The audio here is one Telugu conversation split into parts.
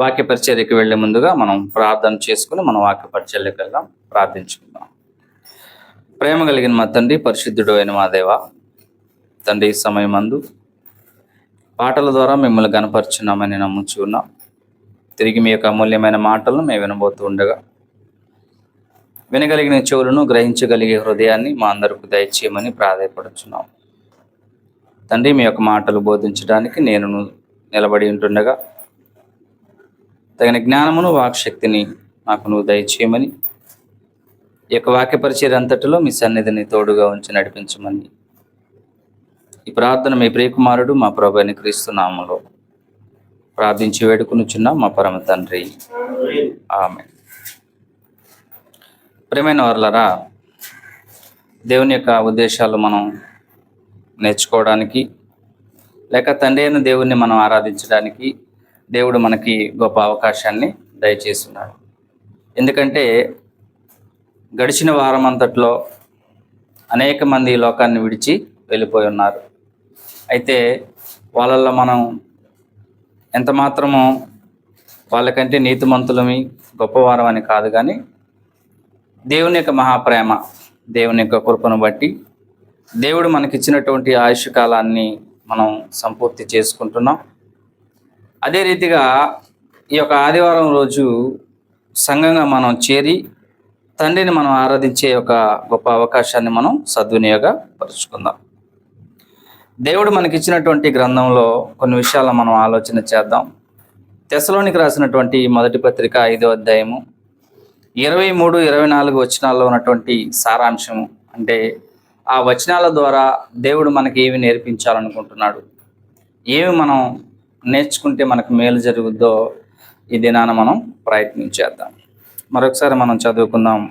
వాక్య పరిచర్యకి వెళ్లే ముందుగా మనం ప్రార్థన చేసుకుని మనం వాక్య పరిచర్యకి వెళ్దాం. ప్రార్థించుకుందాం. ప్రేమ కలిగిన మా తండ్రి, పరిశుద్ధుడు అయిన మా దేవ తండ్రి, ఈ సమయమందు పాటల ద్వారా మిమ్మల్ని గణపరుచున్నామని నమ్ముచు ఉన్నాం. తిరిగి మీ యొక్క అమూల్యమైన మాటలను మేము వినబోతూ ఉండగా వినగలిగిన చెవులను, గ్రహించగలిగే హృదయాన్ని మా అందరికి దయచేయమని ప్రాధాయపడుచున్నాం. తండ్రి, మీ యొక్క మాటలు బోధించడానికి నేను నిలబడి ఉంటుండగా తగిన జ్ఞానమును, వాక్శక్తిని నాకు నువ్వు దయచేయమని, ఈ యొక్క వాక్య పరిచర్య అంతటిలో మీ సన్నిధిని తోడుగా ఉంచి నడిపించమని ఈ ప్రార్థన మీ ప్రియకుమారుడు మా ప్రభువైన క్రీస్తు నామములో ప్రార్థించి వేడుకొనుచున్నాం మా పరమ తండ్రి, ఆమేన్. ప్రియమైన వారలారా, దేవుని యొక్క ఉద్దేశాలు మనం నేర్చుకోవడానికి లేక తండ్రి అయిన దేవుణ్ణి మనం ఆరాధించడానికి దేవుడు మనకి గొప్ప అవకాశాన్ని దయచేస్తున్నాడు. ఎందుకంటే గడిచిన వారం అంతట్లో అనేక మంది ఈ లోకాన్ని విడిచి వెళ్ళిపోయి ఉన్నారు. అయితే వాళ్ళల్లో మనం ఎంత మాత్రమో వాళ్ళకంటే నీతిమంతులమి, గొప్పవారం అని కాదు, కానీ దేవుని యొక్క మహాప్రేమ, దేవుని యొక్క కృపను బట్టి దేవుడు మనకిచ్చినటువంటి ఆయుష్ కాలాన్ని మనం సంపూర్తి చేసుకుంటున్నాం. అదే రీతిగా ఈ యొక్క ఆదివారం రోజు సంఘంగా మనం చేరి తండ్రిని మనం ఆరాధించే ఒక గొప్ప అవకాశాన్ని మనం సద్వినియోగపరుచుకుందాం. దేవుడు మనకిచ్చినటువంటి గ్రంథంలో కొన్ని విషయాలను మనం ఆలోచన చేద్దాం. తెస్సలోనికి రాసినటువంటి మొదటి పత్రిక 5వ అధ్యాయము 23, 24 వచనాల్లో ఉన్నటువంటి సారాంశము, అంటే ఆ వచనాల ద్వారా దేవుడు మనకి ఏమి నేర్పించాలనుకుంటున్నాడు, ఏమి మనం నేర్చుకుంటే మనకు మేలు జరుగుద్దో ఈ దినాన మనం ప్రయత్నించేద్దాం. మరొకసారి మనం చదువుకుందాం.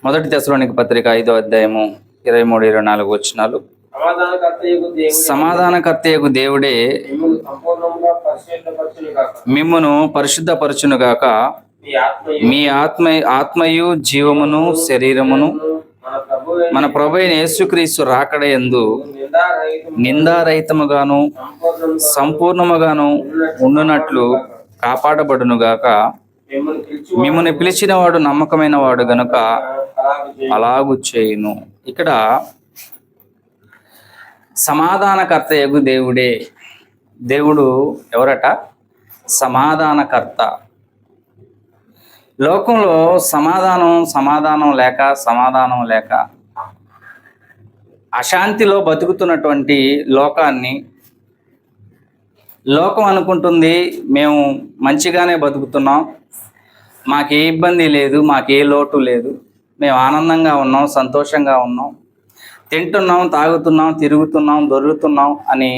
మొదటి తెస్సలోనికి పత్రిక 5వ అధ్యాయము 23, 24 వచనాలు. సమాధానకర్తయగు దేవుడే మిమ్మును పరిశుద్ధపరచునుగాక, మీ ఆత్మయు జీవమును శరీరమును మన ప్రభువైన యేసుక్రీస్తు రాకడయందు నిందారహితముగాను సంపూర్ణముగాను ఉండునట్లు కాపాడబడునుగాక. మిమ్మల్ని పిలిచిన వాడు నమ్మకమైన వాడు గనుక అలాగు చేయును. ఇక్కడ సమాధానకర్తయగు దేవుడే. దేవుడు ఎవరట? సమాధానకర్త. లోకంలో సమాధానం లేక అశాంతిలో బతుకుతున్నటువంటి లోకాన్ని లోకం అనుకుంటుంది మేము మంచిగానే బతుకుతున్నాం, మాకే ఇబ్బంది లేదు, మాకే లోటు లేదు, మేము ఆనందంగా ఉన్నాం, సంతోషంగా ఉన్నాం, తింటున్నాం, తాగుతున్నాం, తిరుగుతున్నాం, దొరుకుతున్నాం అని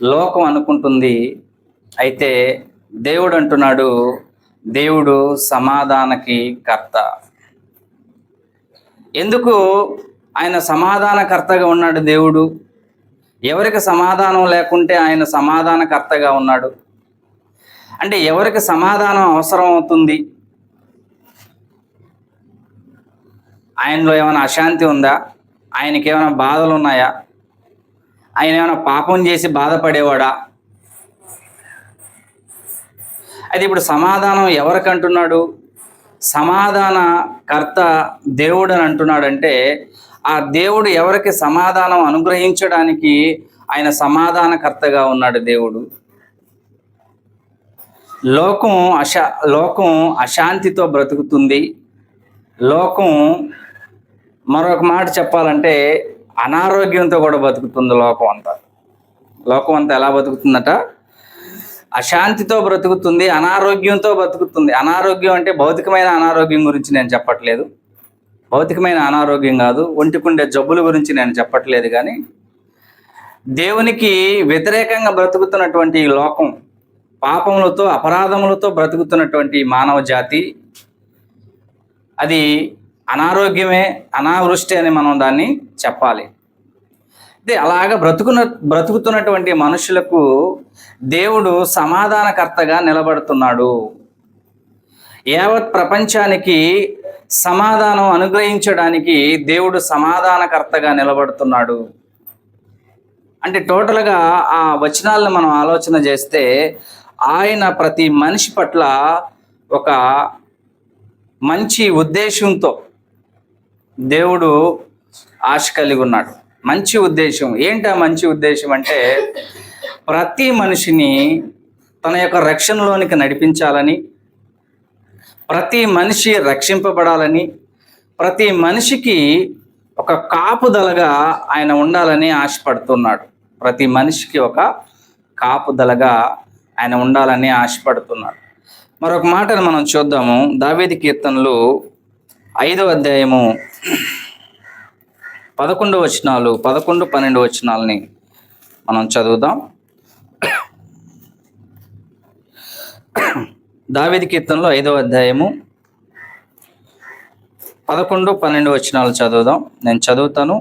లోకం అనుకుంటుంది. అయితే దేవుడు అంటున్నాడు, దేవుడు సమాధానకి కర్త. ఎందుకు ఆయన సమాధానకర్తగా ఉన్నాడు? దేవుడు ఎవరికి సమాధానం లేకుంటే ఆయన సమాధానకర్తగా ఉన్నాడు అంటే ఎవరికి సమాధానం అవసరం అవుతుంది? ఆయనలో ఏమైనా అశాంతి ఉందా? ఆయనకి ఏమైనా బాధలు ఉన్నాయా? ఆయన ఏమైనా పాపం చేసి బాధపడేవాడా? అయితే ఇప్పుడు సమాధానం ఎవరికి అంటున్నాడు? సమాధానకర్త దేవుడు అని అంటున్నాడంటే ఆ దేవుడు ఎవరికి సమాధానం అనుగ్రహించడానికి ఆయన సమాధానకర్తగా ఉన్నాడు. దేవుడు లోకం అశాంతితో బ్రతుకుతుంది. లోకం మరొక మాట చెప్పాలంటే అనారోగ్యంతో కూడా బతుకుతుంది. లోకం అంతా ఎలా బతుకుతుందట? అశాంతితో బ్రతుకుతుంది, అనారోగ్యంతో బతుకుతుంది. అనారోగ్యం అంటే భౌతికమైన అనారోగ్యం గురించి నేను చెప్పట్లేదు, భౌతికమైన అనారోగ్యం కాదు, ఒంటికుండే జబ్బుల గురించి నేను చెప్పట్లేదు. కానీ దేవునికి వ్యతిరేకంగా బ్రతుకుతున్నటువంటి ఈ లోకం, పాపములతో అపరాధములతో బ్రతుకుతున్నటువంటి మానవ జాతి, అది అనారోగ్యమే, అనావృష్టి అని మనం దాన్ని చెప్పాలి. అయితే అలాగా బ్రతుకుతున్నటువంటి మనుషులకు దేవుడు సమాధానకర్తగా నిలబడుతున్నాడు. యావత్ ప్రపంచానికి సమాధానం అనుగ్రహించడానికి దేవుడు సమాధానకర్తగా నిలబడుతున్నాడు. అంటే టోటల్గా ఆ వచనాలను మనం ఆలోచన చేస్తే ఆయన ప్రతి మనిషి పట్ల ఒక మంచి ఉద్దేశంతో దేవుడు ఆశ కలిగి ఉన్నాడు. మంచి ఉద్దేశం ఏంటి? ఆ మంచి ఉద్దేశం అంటే ప్రతి మనిషిని తన యొక్క రక్షణలోనికి నడిపించాలని, ప్రతి మనిషి రక్షింపబడాలని, ప్రతి మనిషికి ఒక కాపుదలగా ఆయన ఉండాలని ఆశపడుతున్నాడు. ప్రతి మనిషికి ఒక కాపుదలగా ఆయన ఉండాలని ఆశపడుతున్నాడు. మరొక మాటను మనం చూద్దాము. దావీదు కీర్తనలు 5వ అధ్యాయము 11 వచనాలు, 11, 12 వచనాలని మనం చదువుదాం. దావీదు కీర్తనలు 5వ అధ్యాయము 11, 12 వచనాలు చదువుదాం. నేను చదువుతాను.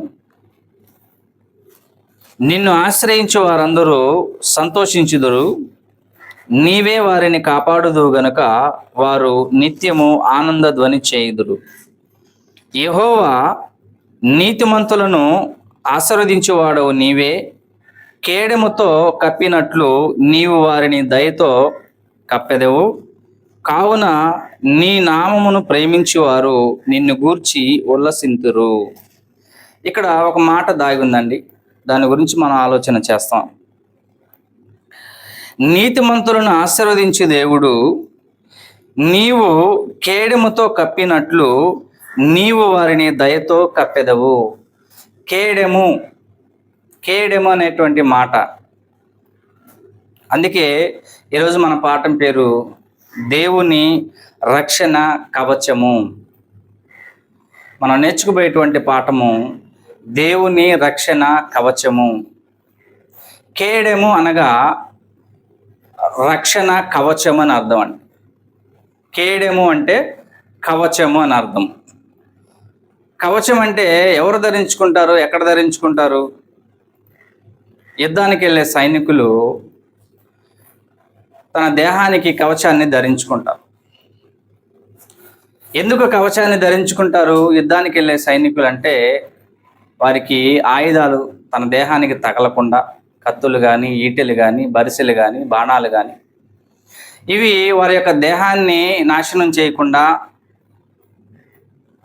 నిన్ను ఆశ్రయించు వారందరూ సంతోషించుదురు, నీవే వారిని కాపాడుదువు గనుక వారు నిత్యము ఆనంద ధ్వని చేయుదురు. యెహోవా నీతిమంతులను ఆశీర్వదించువాడవు నీవే, కేడెముతో కప్పినట్లు నీవు వారిని దయతో కప్పెదవు. కావున నీ నామమును ప్రేమించువారు నిన్ను గూర్చి ఉల్లసింతురు. ఇక్కడ ఒక మాట దాగి ఉందండి, దాని గురించి మనం ఆలోచన చేస్తాం. నీతిమంతులను ఆశీర్వదించే దేవుడు, నీవు కేడెముతో కప్పినట్లు నీవు వారిని దయతో కప్పెదవు. కేడెము అనేటువంటి మాట. అందుకే ఈరోజు మన పాఠం పేరు దేవుని రక్షణ కవచము. మనం నేర్చుకుపోయేటువంటి పాఠము దేవుని రక్షణ కవచము. కేడెము అనగా రక్షణ కవచం అని అర్థం అండి. కేడెము అంటే కవచము అని అర్థం. కవచం అంటే ఎవరు ధరించుకుంటారు, ఎక్కడ ధరించుకుంటారు? యుద్ధానికి వెళ్ళే సైనికులు తన దేహానికి కవచాన్ని ధరించుకుంటారు. ఎందుకు కవచాన్ని ధరించుకుంటారు యుద్ధానికి వెళ్ళే సైనికులు అంటే, వారికి ఆయుధాలు తన దేహానికి తగలకుండా, కత్తులు కానీ, ఈటెలు కానీ, బరిసెలు కానీ, బాణాలు కానీ, ఇవి వారి యొక్క దేహాన్ని నాశనం చేయకుండా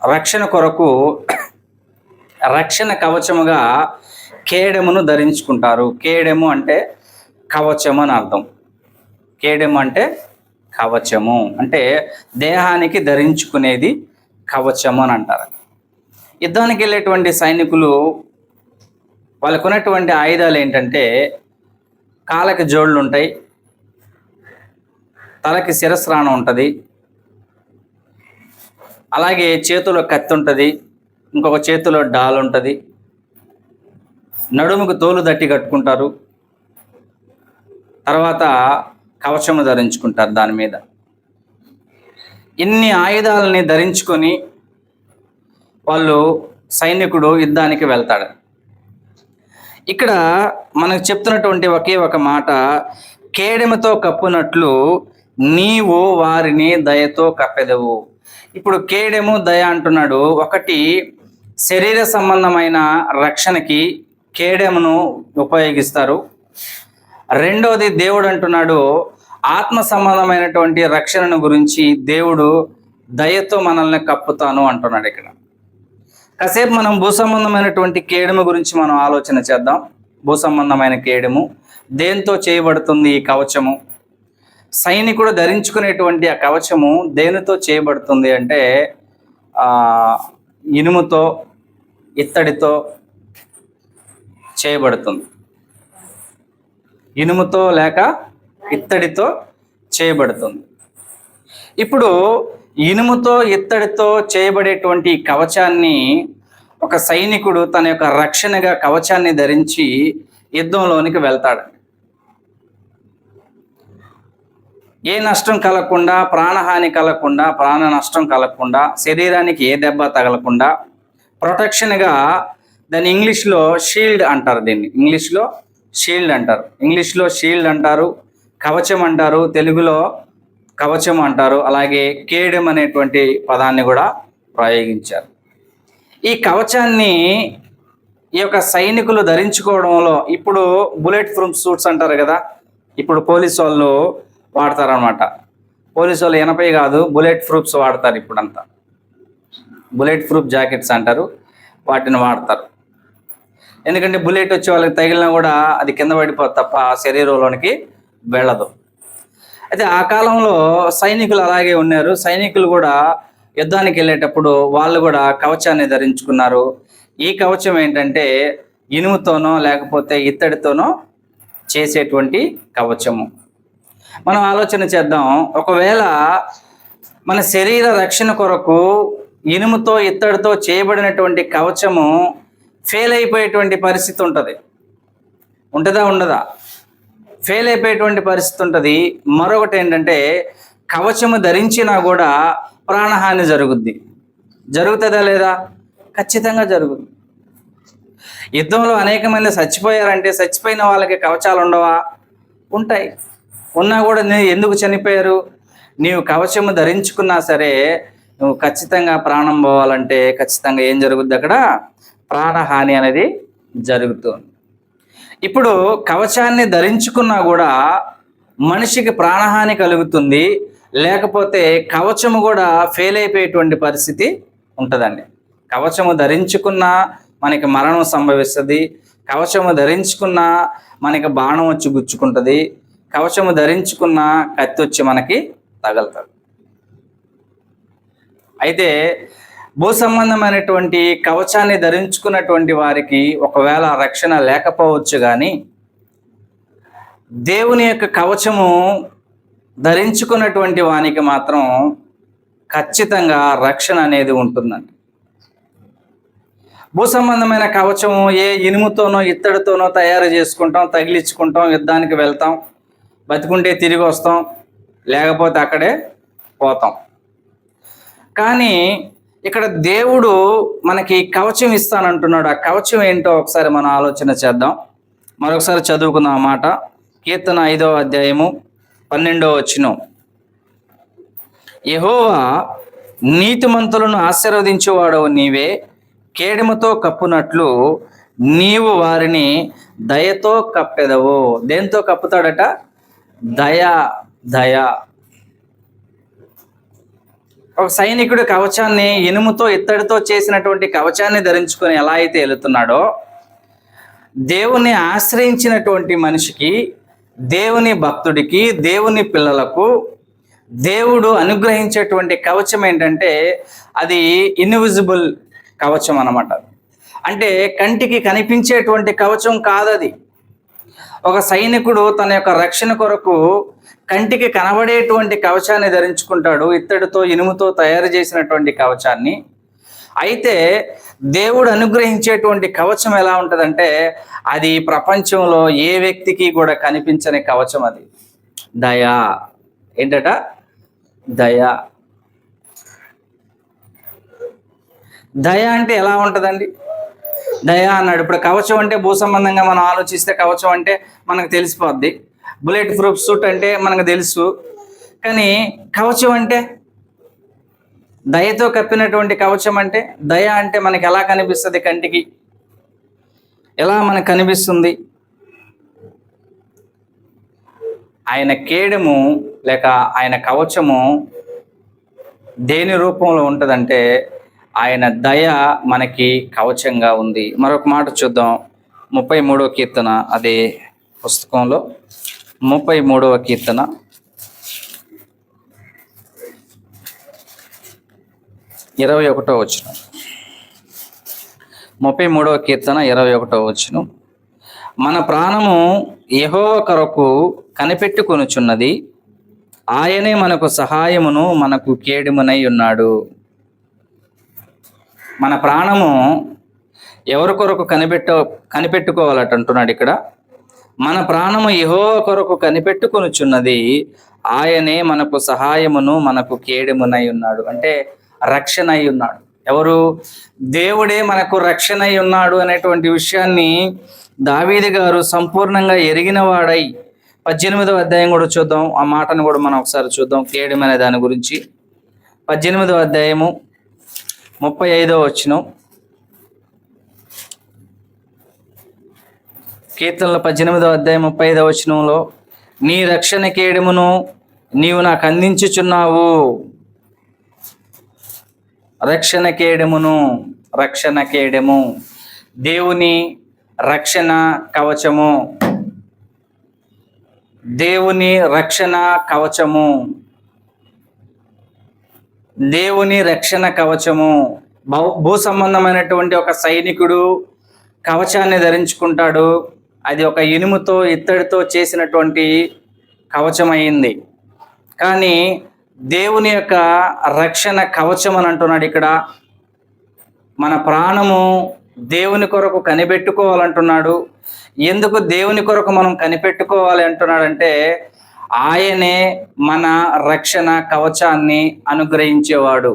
రక్షణ కొరకు రక్షణ కవచముగా కేడెమును ధరించుకుంటారు. కేడెము అంటే కవచము అని అర్థం. కేడెము అంటే కవచము, అంటే దేహానికి ధరించుకునేది కవచము అని అంటారు. యుద్ధానికి వెళ్ళేటువంటి సైనికులు వాళ్ళకు ఉన్నటువంటి ఆయుధాలు ఏంటంటే, కాళ్ళకి జోళ్ళు ఉంటాయి, తలకి శిరస్రాణం ఉంటుంది, అలాగే చేతిలో కత్తి ఉంటుంది, ఇంకొక చేతిలో డాల్ ఉంటుంది, నడుముకు తోలు దట్టి కట్టుకుంటారు, తర్వాత కవచము ధరించుకుంటారు దాని మీద. ఇన్ని ఆయుధాలని ధరించుకొని వాళ్ళు సైనికుడు యుద్ధానికి వెళ్తాడు. ఇక్కడ మనకు చెప్తున్నటువంటి ఒకే ఒక మాట, కేడెముతో కప్పునట్లు నీవు వారిని దయతో కప్పెదవు. ఇప్పుడు కేడెము, దయ అంటున్నాడు. ఒకటి శరీర సంబంధమైన రక్షణకి కేడెమును ఉపయోగిస్తారు. రెండవది దేవుడు అంటున్నాడు, ఆత్మ సంబంధమైనటువంటి రక్షణను గురించి దేవుడు దయతో మనల్ని కప్పుతాను అంటున్నాడు. ఇక్కడ కాసేపు మనం భూ సంబంధమైనటువంటి కేడెము గురించి మనం ఆలోచన చేద్దాం. భూ సంబంధమైన కేడెము దేంతో చేయబడుతుంది? ఈ కవచము, సైనికుడు ధరించుకునేటువంటి ఆ కవచము దేనితో చేయబడుతుంది అంటే ఇనుముతో, ఇత్తడితో చేయబడుతుంది. ఇనుముతో లేక ఇత్తడితో చేయబడుతుంది. ఇప్పుడు ఇనుముతో, ఇత్తడితో చేయబడేటువంటి కవచాన్ని ఒక సైనికుడు తన యొక్క రక్షణగా కవచాన్ని ధరించి యుద్ధంలోనికి వెళ్తాడు. ఏ నష్టం కలగకుండా, ప్రాణహాని కలగకుండా, ప్రాణ నష్టం కలగకుండా, శరీరానికి ఏ దెబ్బ తగలకుండా ప్రొటెక్షన్గా, దాన్ని ఇంగ్లీష్లో షీల్డ్ అంటారు. దీన్ని ఇంగ్లీష్లో షీల్డ్ అంటారు. ఇంగ్లీష్లో షీల్డ్ అంటారు, కవచం అంటారు, తెలుగులో కవచం అంటారు. అలాగే కేడెం అనేటువంటి పదాన్ని కూడా ప్రయోగించారు. ఈ కవచాన్ని ఈ యొక్క సైనికులు ధరించుకోవడంలో, ఇప్పుడు బుల్లెట్ ప్రూఫ్ సూట్స్ అంటారు కదా, ఇప్పుడు పోలీసు వాళ్ళు వాడతారనమాట. పోలీసు వాళ్ళు ఎనపై కాదు, బుల్లెట్ ప్రూఫ్స్ వాడతారు. ఇప్పుడంతా బుల్లెట్ ప్రూఫ్ జాకెట్స్ అంటారు, వాటిని వాడతారు. ఎందుకంటే బుల్లెట్ వచ్చి వాళ్ళకి తగిలినా కూడా అది కింద పడిపోతుంది తప్ప శరీరంలోనికి వెళ్ళదు. అయితే ఆ కాలంలో సైనికులు అలాగే ఉన్నారు. సైనికులు కూడా యుద్ధానికి వెళ్ళేటప్పుడు వాళ్ళు కూడా కవచాన్ని ధరించుకున్నారు. ఈ కవచం ఏంటంటే ఇనుముతోనో లేకపోతే ఇత్తడితోనో చేసేటువంటి కవచము. మనం ఆలోచన చేద్దాం, ఒకవేళ మన శరీర రక్షణ కొరకు ఇనుముతో ఇత్తడితో చేయబడినటువంటి కవచము ఫెయిల్ అయిపోయేటువంటి పరిస్థితి ఉంటుంది. ఉంటుందా? ఉండదా? ఫెయిల్ అయిపోయేటువంటి పరిస్థితి ఉంటుంది. మరొకటి ఏంటంటే కవచము ధరించినా కూడా ప్రాణహాని జరుగుతుందా లేదా? ఖచ్చితంగా జరుగుతుంది. యుద్ధంలో అనేక మంది చచ్చిపోయారంటే చచ్చిపోయిన వాళ్ళకి కవచాలు ఉండవా? ఉంటాయి. ఉన్నా కూడా ఎందుకు చనిపోయారు? నీవు కవచము ధరించుకున్నా సరే నువ్వు ఖచ్చితంగా ప్రాణం పోవాలంటే ఖచ్చితంగా ఏం జరుగుద్ది? అక్కడ ప్రాణహాని అనేది జరుగుతుంది. ఇప్పుడు కవచాన్ని ధరించుకున్నా కూడా మనిషికి ప్రాణహాని కలుగుతుంది, లేకపోతే కవచము కూడా ఫెయిల్ అయిపోయేటువంటి పరిస్థితి ఉంటుందండి. కవచము ధరించుకున్నా మనకి మరణం సంభవిస్తుంది, కవచము ధరించుకున్నా మనకి బాణం వచ్చి గుచ్చుకుంటుంది, కవచము ధరించుకున్నా కత్తి వచ్చి మనకి తగులుతుంది. అయితే భూ సంబంధమైనటువంటి కవచాన్ని ధరించుకున్నటువంటి వారికి ఒకవేళ రక్షణ లేకపోవచ్చు, కానీ దేవుని యొక్క కవచము ధరించుకున్నటువంటి వానికి మాత్రం ఖచ్చితంగా రక్షణ అనేది ఉంటుందండి. భూ సంబంధమైన కవచము ఏ ఇనుముతోనో ఇత్తడితోనో తయారు చేసుకుంటాం, తగిలించుకుంటాం, యుద్ధానికి వెళ్తాం, బతికుంటే తిరిగి వస్తాం, లేకపోతే అక్కడే పోతాం. కానీ ఇక్కడ దేవుడు మనకి కవచం ఇస్తానంటున్నాడు. ఆ కవచం ఏంటో ఒకసారి మనం ఆలోచన చేద్దాం. మరొకసారి చదువుకుందాం ఆ మాట. కీర్తన 5వ అధ్యాయము 12వ వచనం. యెహోవా నీతిమంతులను ఆశీర్వదించేవాడవు నీవే, కేడెముతో కప్పునట్లు నీవు వారిని దయతో కప్పెదవు. దేంతో కప్పుతాడట? దయ. ఒక సైనికుడు కవచాన్ని ఇనుముతో ఇత్తడితో చేసినటువంటి కవచాన్ని ధరించుకొని ఎలా అయితే వెళుతున్నాడో, దేవుని ఆశ్రయించినటువంటి మనిషికి, దేవుని భక్తుడికి, దేవుని పిల్లలకు దేవుడు అనుగ్రహించేటువంటి కవచం ఏంటంటే అది ఇన్విజిబుల్ కవచం అన్నమాట. అంటే కంటికి కనిపించేటువంటి కవచం కాదది. ఒక సైనికుడు తన యొక్క రక్షణ కొరకు కంటికి కనబడేటువంటి కవచాన్ని ధరించుకుంటాడు, ఇత్తడితో ఇనుముతో తయారు చేసినటువంటి కవచాన్ని. అయితే దేవుడు అనుగ్రహించేటువంటి కవచం ఎలా ఉంటుందంటే అది ప్రపంచంలో ఏ వ్యక్తికి కూడా కనిపించని కవచం. అది దయ. ఏంటట? దయ. దయ అంటే ఎలా ఉంటుందండి? దయ అన్నాడు. ఇప్పుడు కవచం అంటే భూ సంబంధంగా మనం ఆలోచిస్తే కవచం అంటే మనకు తెలిసిపోద్ది. బుల్లెట్ ప్రూఫ్ సూట్ అంటే మనకు తెలుసు. కానీ కవచం అంటే, దయతో కప్పినటువంటి కవచం అంటే, దయ అంటే మనకి ఎలా కనిపిస్తుంది? కంటికి ఎలా మనకు కనిపిస్తుంది? ఆయన కేడము లేక ఆయన కవచము దేని రూపంలో ఉంటుందంటే ఆయన దయ మనకి కవచంగా ఉంది. మరొక మాట చూద్దాం. 33వ కీర్తన, అదే పుస్తకంలో 33వ కీర్తన 21వ వచనం. 33వ కీర్తన 21వ వచనం. మన ప్రాణము యెహోవా కొరకు కనిపెట్టుకొనుచున్నది, ఆయనే మనకు సహాయమును మనకు కేడెమునై ఉన్నాడు. మన ప్రాణము ఎవరి కొరకు కనిపెట్టుకోవాలట అంటున్నాడు ఇక్కడ. మన ప్రాణము యెహోవా కొరకు కనిపెట్టుకొనుచున్నది, ఆయనే మనకు సహాయమును మనకు కేడెమునై ఉన్నాడు. అంటే రక్షణ అయి ఉన్నాడు. ఎవరు? దేవుడే మనకు రక్షణ అయి ఉన్నాడు అనేటువంటి విషయాన్ని దావీదు గారు సంపూర్ణంగా ఎరిగిన వాడై 18వ అధ్యాయం కూడా చూద్దాం. ఆ మాటను కూడా మనం ఒకసారి చూద్దాం, కేడెం అనే దాని గురించి. 18వ అధ్యాయము 35వ వచనం. కీర్తనల 18వ అధ్యాయం 35వ వచనంలో, నీ రక్షణ కేడెమును నీవు నాకు అందించుచున్నావు. రక్షణ కేడెమును, రక్షణ కేడెము, దేవుని రక్షణ కవచము, దేవుని రక్షణ కవచము, దేవుని రక్షణ కవచము. భూ సంబంధమైనటువంటి ఒక సైనికుడు కవచాన్ని ధరించుకుంటాడు. అది ఒక ఇనుముతో ఇత్తడితో చేసినటువంటి కవచం అయింది. కానీ దేవుని యొక్క రక్షణ కవచం అని అంటున్నాడు ఇక్కడ. మన ప్రాణము దేవుని కొరకు కనిపెట్టుకోవాలంటున్నాడు. ఎందుకు దేవుని కొరకు మనం కనిపెట్టుకోవాలి అంటున్నాడంటే, ఆయనే మన రక్షణ కవచాన్ని అనుగ్రహించేవాడు.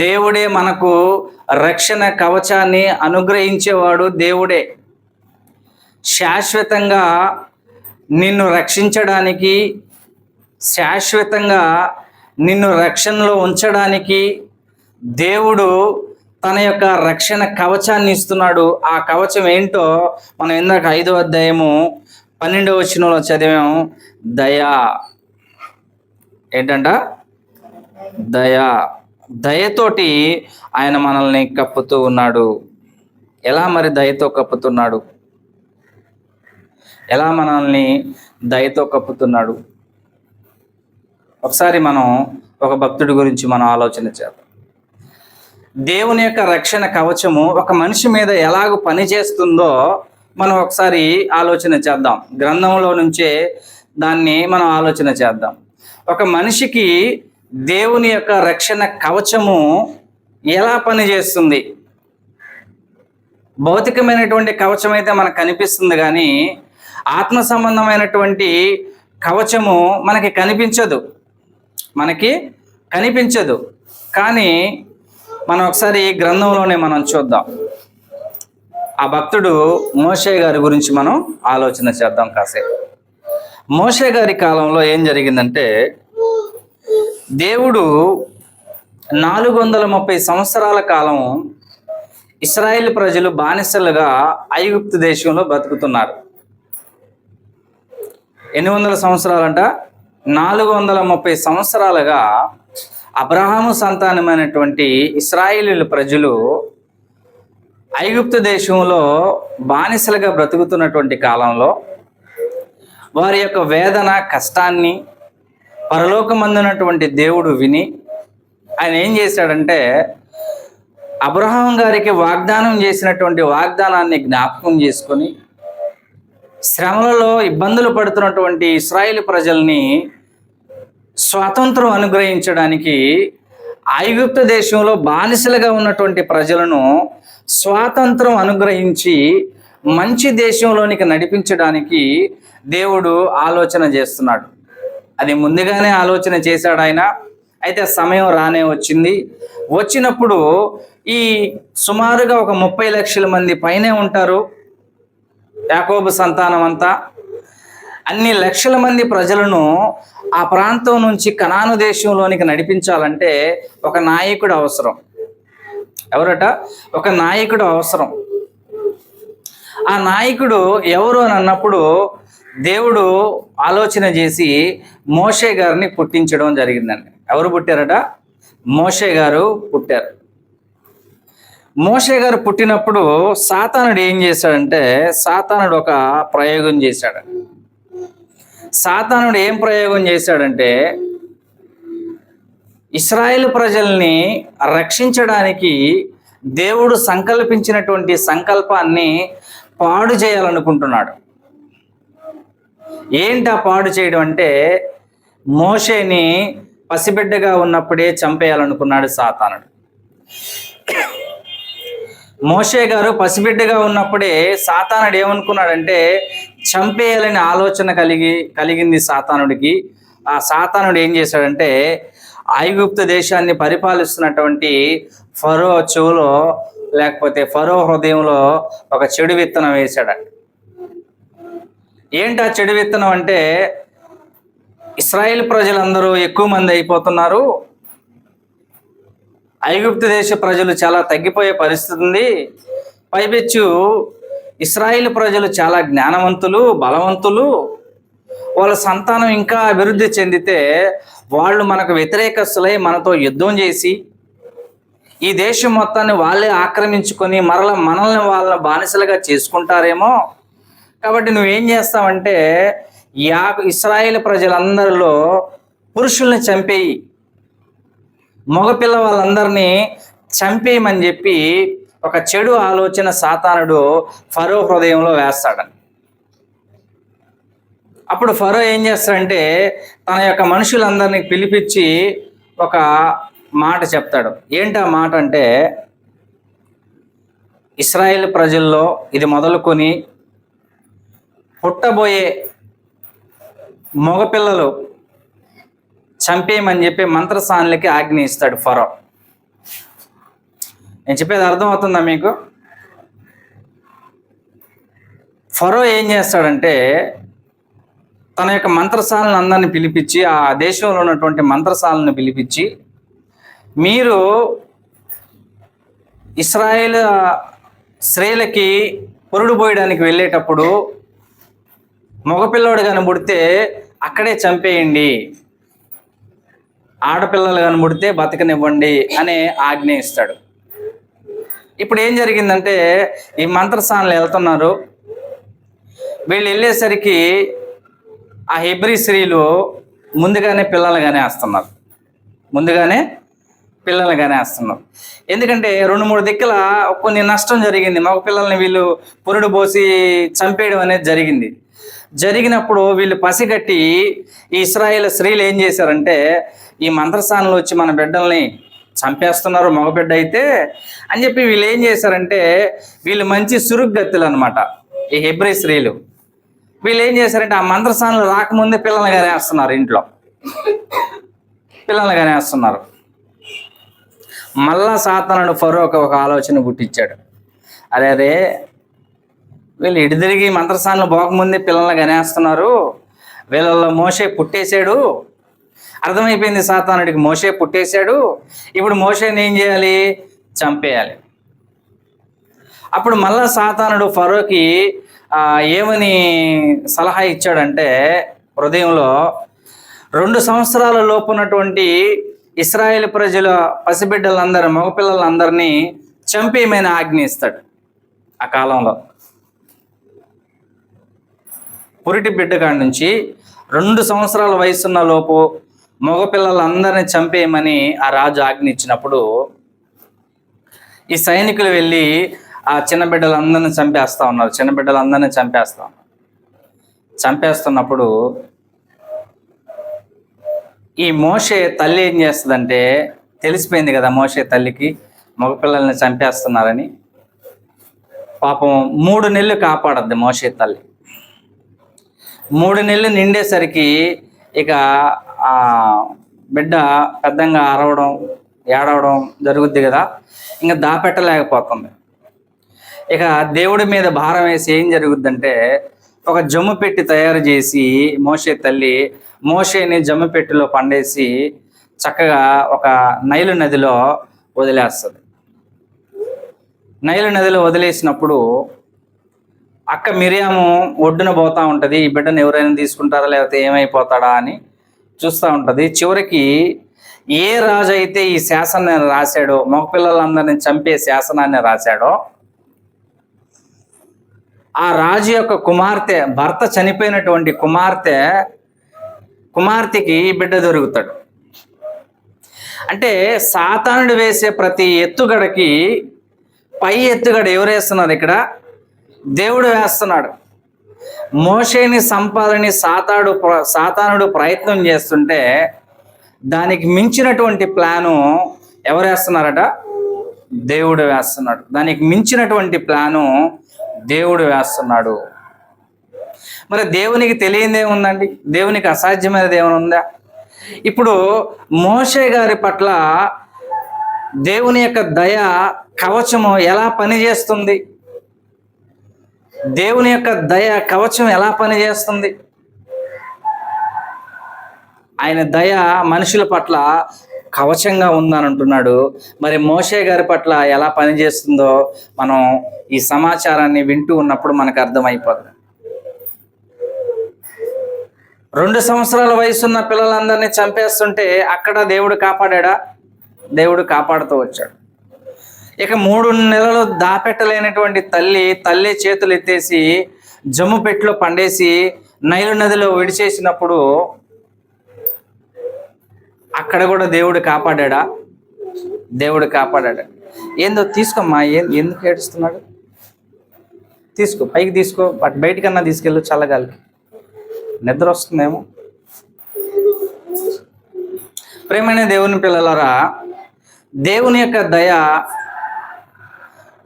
దేవుడే మనకు రక్షణ కవచాన్ని అనుగ్రహించేవాడు. దేవుడే శాశ్వతంగా నిన్ను రక్షించడానికి, శాశ్వతంగా నిన్ను రక్షణలో ఉంచడానికి దేవుడు తన యొక్క రక్షణ కవచాన్ని ఇస్తున్నాడు. ఆ కవచం ఏంటో మనం ఇందాక 5వ అధ్యాయము 12వ వచనంలో చదివాము. దయా. ఏంటంట? దయా. దయతోటి ఆయన మనల్ని కప్పుతూ ఉన్నాడు. ఎలా మరి దయతో కప్పుతున్నాడు? ఎలా మనల్ని దయతో కప్పుతున్నాడు? ఒకసారి మనం ఒక భక్తుడి గురించి మనం ఆలోచన చేద్దాం. దేవుని యొక్క రక్షణ కవచము ఒక మనిషి మీద ఎలాగ పనిచేస్తుందో మనం ఒకసారి ఆలోచన చేద్దాం. గ్రంథంలో నుంచే దాన్ని మనం ఆలోచన చేద్దాం. ఒక మనిషికి దేవుని యొక్క రక్షణ కవచము ఎలా పనిచేస్తుంది? భౌతికమైనటువంటి కవచం అయితే మనకు కనిపిస్తుంది, కానీ ఆత్మ సంబంధమైనటువంటి కవచము మనకి కనిపించదు. కానీ మనం ఒకసారి ఈ గ్రంథంలోనే మనం చూద్దాం. ఆ భక్తుడు మోషే గారి గురించి మనం ఆలోచన చేద్దాం కాసేపు. మోషే గారి కాలంలో ఏం జరిగిందంటే, దేవుడు 430 సంవత్సరాల కాలం ఇశ్రాయేలు ప్రజలు బానిసలుగా ఐగుప్తు దేశంలో బతుకుతున్నారు. ఎన్ని వందల సంవత్సరాలంట? 430 సంవత్సరాలుగా అబ్రహాము సంతానమైనటువంటి ఇశ్రాయేలీయుల ప్రజలు ఐగుప్తు దేశంలో బానిసలుగా బ్రతుకుతున్నటువంటి కాలంలో వారి యొక్క వేదన, కష్టాన్ని పరలోకమందున్నటువంటి దేవుడు విని ఆయన ఏం చేశాడంటే, అబ్రహాం గారికి వాగ్దానం చేసినటువంటి వాగ్దానాన్ని జ్ఞాపకం చేసుకొని శ్రమలలో ఇబ్బందులు పడుతున్నటువంటి ఇశ్రాయేలు ప్రజల్ని స్వాతంత్రం అనుగ్రహించడానికి, ఐగుప్తు దేశంలో బానిసలుగా ఉన్నటువంటి ప్రజలను స్వాతంత్రం అనుగ్రహించి మంచి దేశంలోనికి నడిపించడానికి దేవుడు ఆలోచన చేస్తున్నాడు. అది ముందుగానే ఆలోచన చేశాడు ఆయన. అయితే సమయం రానే వచ్చినప్పుడు ఈ సుమారుగా ఒక 30 లక్షల మంది పైనే ఉంటారు యాకోబు సంతానం అంతా. అన్ని లక్షల మంది ప్రజలను ఆ ప్రాంతం నుంచి కనాను దేశంలోనికి నడిపించాలంటే ఒక నాయకుడు అవసరం. ఎవరట? ఒక నాయకుడు అవసరం. ఆ నాయకుడు ఎవరు అని అన్నప్పుడు దేవుడు ఆలోచన చేసి మోషే గారిని పుట్టించడం జరిగిందండి. ఎవరు పుట్టారట? మోషే గారు పుట్టారు. మోషే గారు పుట్టినప్పుడు సాతానుడు ఏం చేశాడంటే, సాతానుడు ఒక ప్రయోగం చేశాడు. సాతానుడు ఏం ప్రయోగం చేశాడంటే, ఇశ్రాయేలు ప్రజల్ని రక్షించడానికి దేవుడు సంకల్పించినటువంటి సంకల్పాన్ని పాడు చేయాలనుకుంటున్నాడు. ఏంటి ఆ పాడు చేయడం అంటే, మోషేని పసిబిడ్డగా ఉన్నప్పుడే చంపేయాలనుకున్నాడు సాతానుడు. మోషే గారు పసిబిడ్డగా ఉన్నప్పుడే సాతానుడు ఏమనుకున్నాడంటే, చంపేయాలని ఆలోచన కలిగింది సాతానుడికి. ఆ సాతానుడు ఏం చేశాడంటే, ఐగుప్తు దేశాన్ని పరిపాలిస్తున్నటువంటి ఫరో చెవులో లేకపోతే ఫరో హృదయంలో ఒక చెడు విత్తనం వేశాడంట. ఏంటి ఆ చెడు విత్తనం అంటే, ఇశ్రాయేల్ ప్రజలందరూ ఎక్కువ మంది అయిపోతున్నారు, ఐగుప్తు దేశ ప్రజలు చాలా తగ్గిపోయే పరిస్థితి ఉంది, పైపెచ్చు ఇశ్రాయేల్ ప్రజలు చాలా జ్ఞానవంతులు, బలవంతులు, వాళ్ళ సంతానం ఇంకా అభివృద్ధి చెందితే వాళ్ళు మనకు వ్యతిరేకస్తులై మనతో యుద్ధం చేసి ఈ దేశం మొత్తాన్ని వాళ్ళే ఆక్రమించుకొని మరలా మనల్ని వాళ్ళ బానిసలుగా చేసుకుంటారేమో. కాబట్టి నువ్వేం చేస్తావంటే ఇశ్రాయేలు ప్రజలందరిలో పురుషుల్ని చంపేయి, మగపిల్ల వాళ్ళందరినీ చంపేయమని చెప్పి ఒక చెడు ఆలోచన సాతానుడు ఫరో హృదయంలో వేస్తాడని. అప్పుడు ఫరో ఏం చేస్తాడంటే తన యొక్క మనుషులందరినీ పిలిపించి ఒక మాట చెప్తాడు. ఏంటి ఆ మాట అంటే, ఇశ్రాయేలు ప్రజల్లో ఇది మొదలుకొని పుట్టబోయే మగపిల్లలు చంపేయమని చెప్పి మంత్రసానులకి ఆజ్ఞ ఇస్తాడు ఫరో. నేను చెప్పేది అర్థమవుతుందా మీకు? ఫరో ఏం చేస్తాడంటే తన యొక్క మంత్రసాలను అందరిని పిలిపించి, ఆ దేశంలో ఉన్నటువంటి మంత్రసాలను పిలిపించి, మీరు ఇశ్రాయేలు స్త్రీలకి పురుడు పోయడానికి వెళ్ళేటప్పుడు మగపిల్లవాడు కనబడితే అక్కడే చంపేయండి, ఆడపిల్లలు కనబడితే బతకనివ్వండి అనే ఆజ్ఞ ఇస్తాడు. ఇప్పుడు ఏం జరిగిందంటే ఈ మంత్రసానులు వెళ్తున్నారు. వీళ్ళు వెళ్ళేసరికి ఆ హెబ్రీ స్త్రీలు ముందుగానే పిల్లలుగానే వేస్తున్నారు. ఎందుకంటే 2-3 దిక్కుల కొన్ని నష్టం జరిగింది. మగ పిల్లల్ని వీళ్ళు పురుడు పోసి చంపేయడం అనేది జరిగినప్పుడు వీళ్ళు పసిగట్టి ఈ ఇశ్రాయేలు స్త్రీలు ఏం చేశారంటే ఈ మంత్రసానులు వచ్చి మన బిడ్డల్ని చంపేస్తున్నారు మగబిడ్డ అయితే అని చెప్పి వీళ్ళు ఏం చేశారంటే, వీళ్ళు మంచి సురుగ్గత్తులు అనమాట. ఈ హెబ్రీ స్త్రీలు వీళ్ళు ఏం చేశారంటే ఆ మంత్రసానులు రాకముందే పిల్లల్ని కనేస్తున్నారు, ఇంట్లో పిల్లల్ని కనేస్తున్నారు. మళ్ళా సాతానుడు ఫరో ఒక ఆలోచన పుట్టించాడు. అరే వీళ్ళు ఇటు తిరిగి మంత్రసానులు పోకముందే పిల్లల్ని కనేస్తున్నారు, వీళ్ళల్లో మోషే పుట్టేశాడు. అర్థమైపోయింది సాతానుడికి, మోషే పుట్టేశాడు. ఇప్పుడు మోషేని ఏం చేయాలి? చంపేయాలి. అప్పుడు మళ్ళా సాతానుడు ఫరోకి ఏమని సలహా ఇచ్చాడంటే, హృదయంలో 2 సంవత్సరాల లోపు ఉన్నటువంటి ఇశ్రాయేలు ప్రజల పసిబిడ్డలందరూ మగపిల్లలందరినీ చంపేయమని ఆజ్ఞ ఇస్తాడు. ఆ కాలంలో పురిటి బిడ్డ కాడి నుంచి 2 సంవత్సరాల వయసున్న లోపు మగపిల్లలందరినీ చంపేయమని ఆ రాజు ఆజ్ఞ ఇచ్చినప్పుడు ఈ సైనికులు వెళ్ళి ఆ చిన్న బిడ్డలందరినీ చంపేస్తున్నప్పుడు ఈ మోషే తల్లి ఏం చేస్తుందంటే, తెలిసిపోయింది కదా మోషే తల్లికి మగపిల్లల్ని చంపేస్తున్నారని. పాపం 3 నెలలు కాపాడద్ది మోషే తల్లి. 3 నెలలు నిండేసరికి ఇక ఆ బిడ్డ పెద్దంగా అరవడం ఏడవడం జరుగుద్ది కదా, ఇంకా దాపెట్టలేకపోతుంది. ఇక దేవుడి మీద భారం వేసి ఏం జరుగుద్దంటే, ఒక జమ్ము పెట్టి తయారు చేసి మోషే తల్లి మోషేని జమ్ము పెట్టిలో పండేసి చక్కగా ఒక నైలు నదిలో వదిలేస్తుంది. నైలు నదిలో వదిలేసినప్పుడు అక్క మిరియాము ఒడ్డున పోతూ ఉంటుంది. ఈ బిడ్డను ఎవరైనా తీసుకుంటారా లేకపోతే ఏమైపోతాడా అని చూస్తూ ఉంటుంది. చివరికి ఏ రాజు అయితే ఈ శాసనాన్ని రాశాడో, మగపిల్లలందరినీ చంపే శాసనాన్ని రాశాడో, ఆ రాజు యొక్క కుమార్తె, భర్త చనిపోయినటువంటి కుమార్తెకి ఈ బిడ్డ దొరుకుతాడు. అంటే సాతానుడు వేసే ప్రతి ఎత్తుగడకి పై ఎత్తుగడ ఎవరు వేస్తున్నారు? ఇక్కడ దేవుడు వేస్తున్నాడు. మోషేని సంపాదని సాతానుడు ప్రయత్నం చేస్తుంటే దానికి మించినటువంటి ప్లాను ఎవరు వేస్తున్నారట? దేవుడు వేస్తున్నాడు. దానికి మించినటువంటి ప్లాను దేవుడు వేస్తున్నాడు. మరి దేవునికి తెలియనిదే ఉందండి? దేవునికి అసాధ్యమైనది ఏమైనా ఉందా? ఇప్పుడు మోషే గారి పట్ల దేవుని యొక్క దయ కవచము ఎలా పనిచేస్తుంది? దేవుని యొక్క దయ కవచం ఎలా పనిచేస్తుంది? ఆయన దయ మనుషుల పట్ల కవచంగా ఉందని అంటున్నాడు. మరి మోషే గారి పట్ల ఎలా పనిచేస్తుందో మనం ఈ సమాచారాన్ని వింటూ ఉన్నప్పుడు మనకు అర్థమైపోతుంది. 2 సంవత్సరాల వయసున్న పిల్లలందరినీ చంపేస్తుంటే అక్కడ దేవుడు కాపాడా? దేవుడు కాపాడుతూ వచ్చాడు. ఇక 3 నెలలు దాపెట్టలేనటువంటి తల్లి చేతులు ఎత్తేసి జమ్ము పెట్టిలో పండేసి నైలు నదిలో విడిచేసినప్పుడు అక్కడ కూడా దేవుడు కాపాడా? దేవుడు కాపాడా? ఏందో తీసుకోమ్మా, ఎందుకు ఏడుస్తున్నాడు? తీసుకో, పైకి తీసుకో, బయటికన్నా తీసుకెళ్ళు, చల్లగాలికి. నిద్ర వస్తుందేమో. ప్రేమైన దేవుని పిల్లలారా, దేవుని యొక్క దయ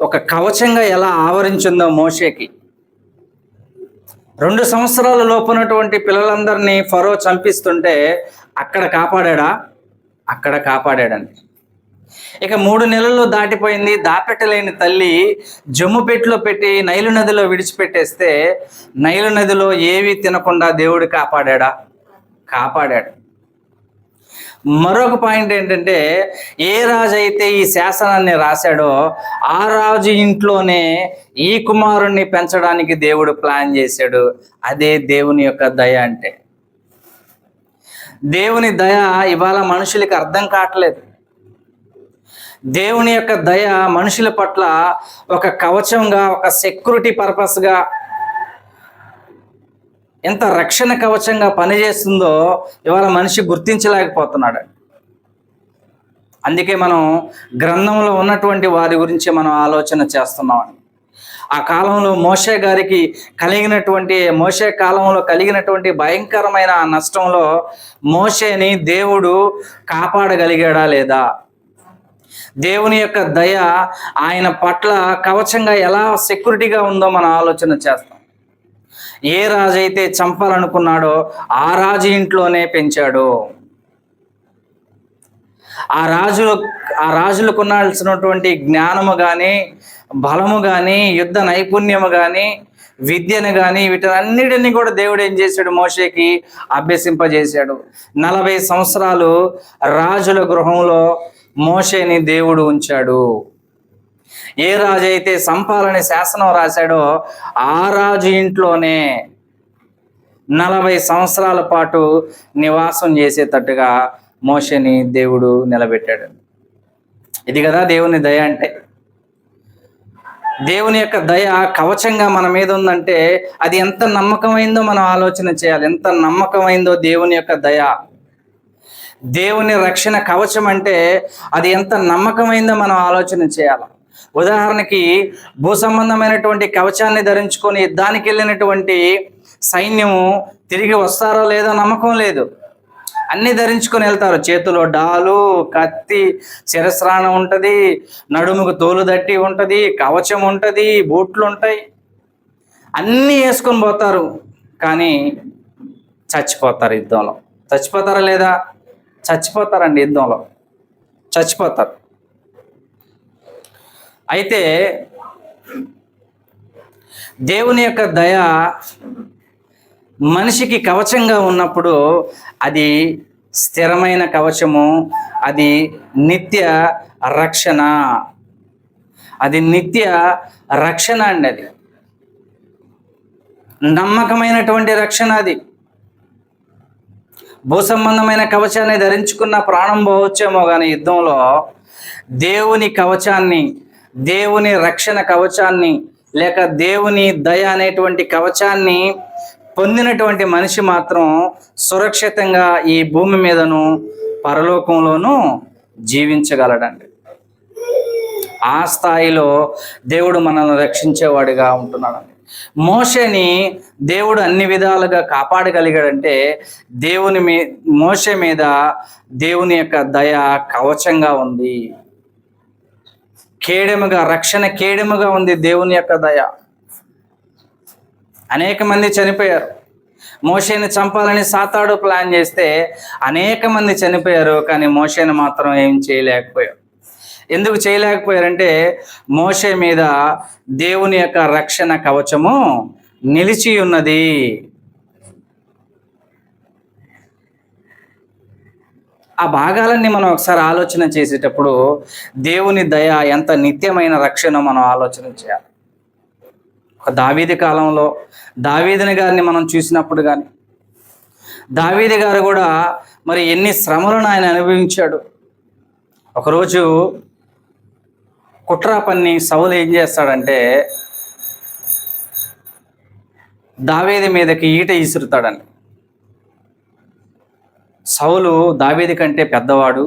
ఒక కవచంగా ఎలా ఆవరించిందో మోషేకి. 2 సంవత్సరాల లోపున్నటువంటి పిల్లలందరినీ ఫరో చంపిస్తుంటే అక్కడ కాపాడా? అక్కడ కాపాడాడండి. ఇక 3 నెలలు దాటిపోయింది, దాపెట్టలేని తల్లి జమ్ము పెట్టిలో పెట్టి నైలు నదిలో విడిచిపెట్టేస్తే నైలు నదిలో ఏవి తినకుండా దేవుడు కాపాడా? కాపాడాడు. మరొక పాయింట్ ఏంటంటే, ఏ రాజు అయితే ఈ శాసనాన్ని రాశాడో ఆ రాజు ఇంట్లోనే ఈ కుమారుణ్ణి పెంచడానికి దేవుడు ప్లాన్ చేశాడు. అదే దేవుని యొక్క దయ అంటే. దేవుని దయ ఇవాళ మనుషులకి అర్థం కావట్లేదు. దేవుని యొక్క దయ మనుషుల పట్ల ఒక కవచంగా, ఒక సెక్యూరిటీ పర్పస్గా, ఎంత రక్షణ కవచంగా పనిచేస్తుందో ఇవాళ మనిషి గుర్తించలేకపోతున్నాడు. అందుకే మనం గ్రంథంలో ఉన్నటువంటి వారి గురించి మనం ఆలోచన చేస్తున్నామని. ఆ కాలంలో మోషే కాలంలో కలిగినటువంటి భయంకరమైన నష్టంలో మోషేని దేవుడు కాపాడగలిగాడా లేదా? దేవుని యొక్క దయ ఆయన పట్ల కవచంగా ఎలా సెక్యూరిటీగా ఉందో మనం ఆలోచన చేస్తాం. ఏ రాజు అయితే చంపాలనుకున్నాడో ఆ రాజు ఇంట్లోనే పెంచాడు. ఆ రాజులకు ఉండాల్సినటువంటి జ్ఞానము కానీ, బలము కానీ, యుద్ధ నైపుణ్యము కానీ, విద్యను కానీ, వీటన్నిటిని కూడా దేవుడు ఏం చేశాడు? మోషేకి అభ్యసింపజేశాడు. 40 సంవత్సరాలు రాజుల గృహంలో మోషేని దేవుడు ఉంచాడు. ఏ రాజు అయితే సంపాలని శాసనం రాశాడో ఆ రాజు ఇంట్లోనే 40 సంవత్సరాల పాటు నివాసం చేసేటట్టుగా మోషేని దేవుడు నిలబెట్టాడు. ఇది కదా దేవుని దయ అంటే. దేవుని యొక్క దయ కవచంగా మన మీద ఉందంటే అది ఎంత నమ్మకమైందో మనం ఆలోచన చేయాలి. ఎంత నమ్మకమైందో దేవుని యొక్క దయ. దేవుని రక్షణ కవచం అంటే అది ఎంత నమ్మకమైందో మనం ఆలోచన చేయాలి. ఉదాహరణకి భూ సంబంధమైనటువంటి కవచాన్ని ధరించుకొని యుద్ధానికి వెళ్ళినటువంటి సైన్యము తిరిగి వస్తారో లేదో నమ్మకం లేదు. అన్నీ ధరించుకొని వెళ్తారు. చేతిలో డాలు, కత్తి, శిరస్రాణం ఉంటుంది, నడుముకు తోలు దట్టి ఉంటుంది, కవచం ఉంటుంది, బూట్లు ఉంటాయి, అన్నీ వేసుకొని పోతారు. కానీ చచ్చిపోతారు యుద్ధంలో. చచ్చిపోతారా లేదా? చచ్చిపోతారండి యుద్ధంలో, చచ్చిపోతారు. అయితే దేవుని యొక్క దయ మనిషికి కవచంగా ఉన్నప్పుడు అది స్థిరమైన కవచము, అది నిత్య రక్షణ. అది నిత్య రక్షణ అండి. అది నమ్మకమైనటువంటి రక్షణ. అది భూ సంబంధమైన కవచాన్ని ధరించుకున్న ప్రాణం పోవచ్చేమో కానీ యుద్ధంలో దేవుని కవచాన్ని, దేవుని రక్షణ కవచాన్ని, లేక దేవుని దయ అనేటువంటి కవచాన్ని పొందినటువంటి మనిషి మాత్రం సురక్షితంగా ఈ భూమి మీదను పరలోకంలోనూ జీవించగలడండి. ఆ స్థాయిలో దేవుడు మనల్ని రక్షించేవాడిగా ఉంటున్నాడండి. మోషేని దేవుడు అన్ని విధాలుగా కాపాడగలిగాడంటే మోషే మీద దేవుని యొక్క దయ కవచంగా ఉంది. రక్షణ కేడెముగా ఉంది దేవుని యొక్క దయ. అనేక మంది చనిపోయారు. మోషేని చంపాలని సాతాడు ప్లాన్ చేస్తే అనేక మంది చనిపోయారు. కానీ మోషేని మాత్రం ఏం చేయలేకపోయారు. ఎందుకు చేయలేకపోయారంటే మోషే మీద దేవుని యొక్క రక్షణ కవచము నిలిచి ఉన్నది. ఆ భాగాలన్నీ మనం ఒకసారి ఆలోచన చేసేటప్పుడు దేవుని దయ ఎంత నిత్యమైన రక్షణ మనం ఆలోచన చేయాలి. ఒక దావీదు కాలంలో దావీదుని గారిని మనం చూసినప్పుడు కానీ, దావీదు గారు కూడా మరి ఎన్ని శ్రమలను ఆయన అనుభవించాడు. ఒకరోజు కుట్ర పన్ని సౌలు ఏం చేస్తాడంటే దావీదు మీదకి ఈట ఇసురుతాడని. సౌలు దావీదు కంటే పెద్దవాడు,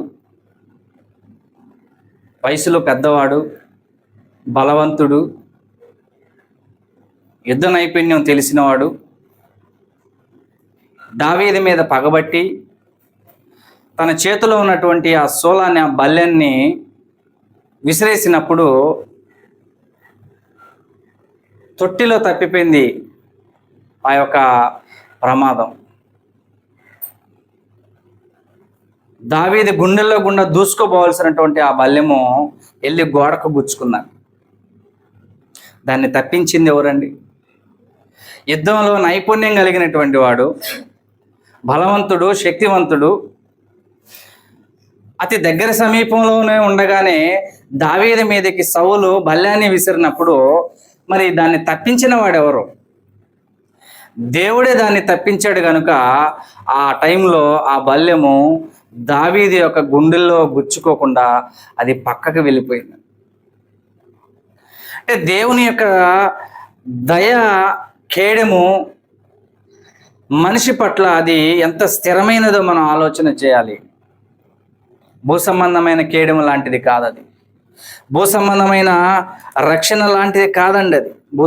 వయసులో పెద్దవాడు, బలవంతుడు, యుద్ధ నైపుణ్యం తెలిసినవాడు. దావీదు మీద పగబట్టి తన చేతిలో ఉన్నటువంటి ఆ శూలాన్ని, ఆ బల్లెన్ని విసిరేసినప్పుడు తొట్టిలో తప్పిపోయింది ఆ యొక్క ప్రమాదం. దావీదు గుండెల్లో గుండా దూసుకోపోవలసినటువంటి ఆ బల్లెము వెళ్ళి గోడకు గుచ్చుకున్నాడు. దాన్ని తప్పించింది ఎవరండి? యుద్ధంలో నైపుణ్యం కలిగినటువంటి వాడు, బలవంతుడు, శక్తివంతుడు, అతి దగ్గర సమీపంలోనే ఉండగానే దావీదు మీదకి సౌలు బల్యాన్ని విసిరినప్పుడు మరి దాన్ని తప్పించిన వాడెవరు? దేవుడే దాన్ని తప్పించాడు కనుక ఆ టైంలో ఆ బల్యము దావీదు యొక్క గుండెల్లో గుచ్చుకోకుండా అది పక్కకు వెళ్ళిపోయింది. అంటే దేవుని యొక్క దయ కేడము మనిషి పట్ల అది ఎంత స్థిరమైనదో మనం ఆలోచన చేయాలి. భూ సంబంధమైన కేడము లాంటిది కాదు అది. భూ సంబంధమైన రక్షణ లాంటిది కాదండి అది. భూ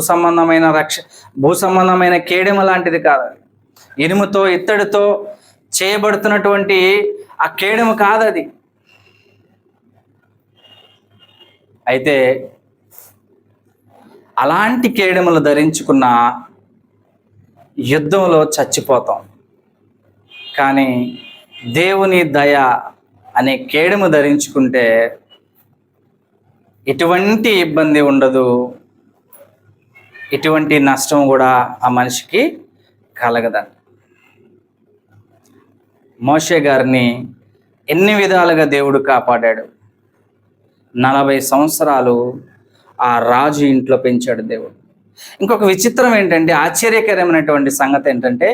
సంబంధమైన కేడము లాంటిది కాదు అది. ఇనుముతో ఇత్తడితో చేయబడుతున్నటువంటి ఆ కేడము కాదది. అయితే అలాంటి కేడములు ధరించుకున్న యుద్ధంలో చచ్చిపోతాం. కానీ దేవుని దయ అనే కేడము ధరించుకుంటే ఎటువంటి ఇబ్బంది ఉండదు, ఎటువంటి నష్టం కూడా ఆ మనిషికి కలగదండి. మోషే గారిని ఎన్ని విధాలుగా దేవుడు కాపాడాడు. 40 సంవత్సరాలు ఆ రాజు ఇంట్లో పెంచాడు దేవుడు. ఇంకొక విచిత్రం ఏంటంటే, ఆశ్చర్యకరమైనటువంటి సంగతి ఏంటంటే,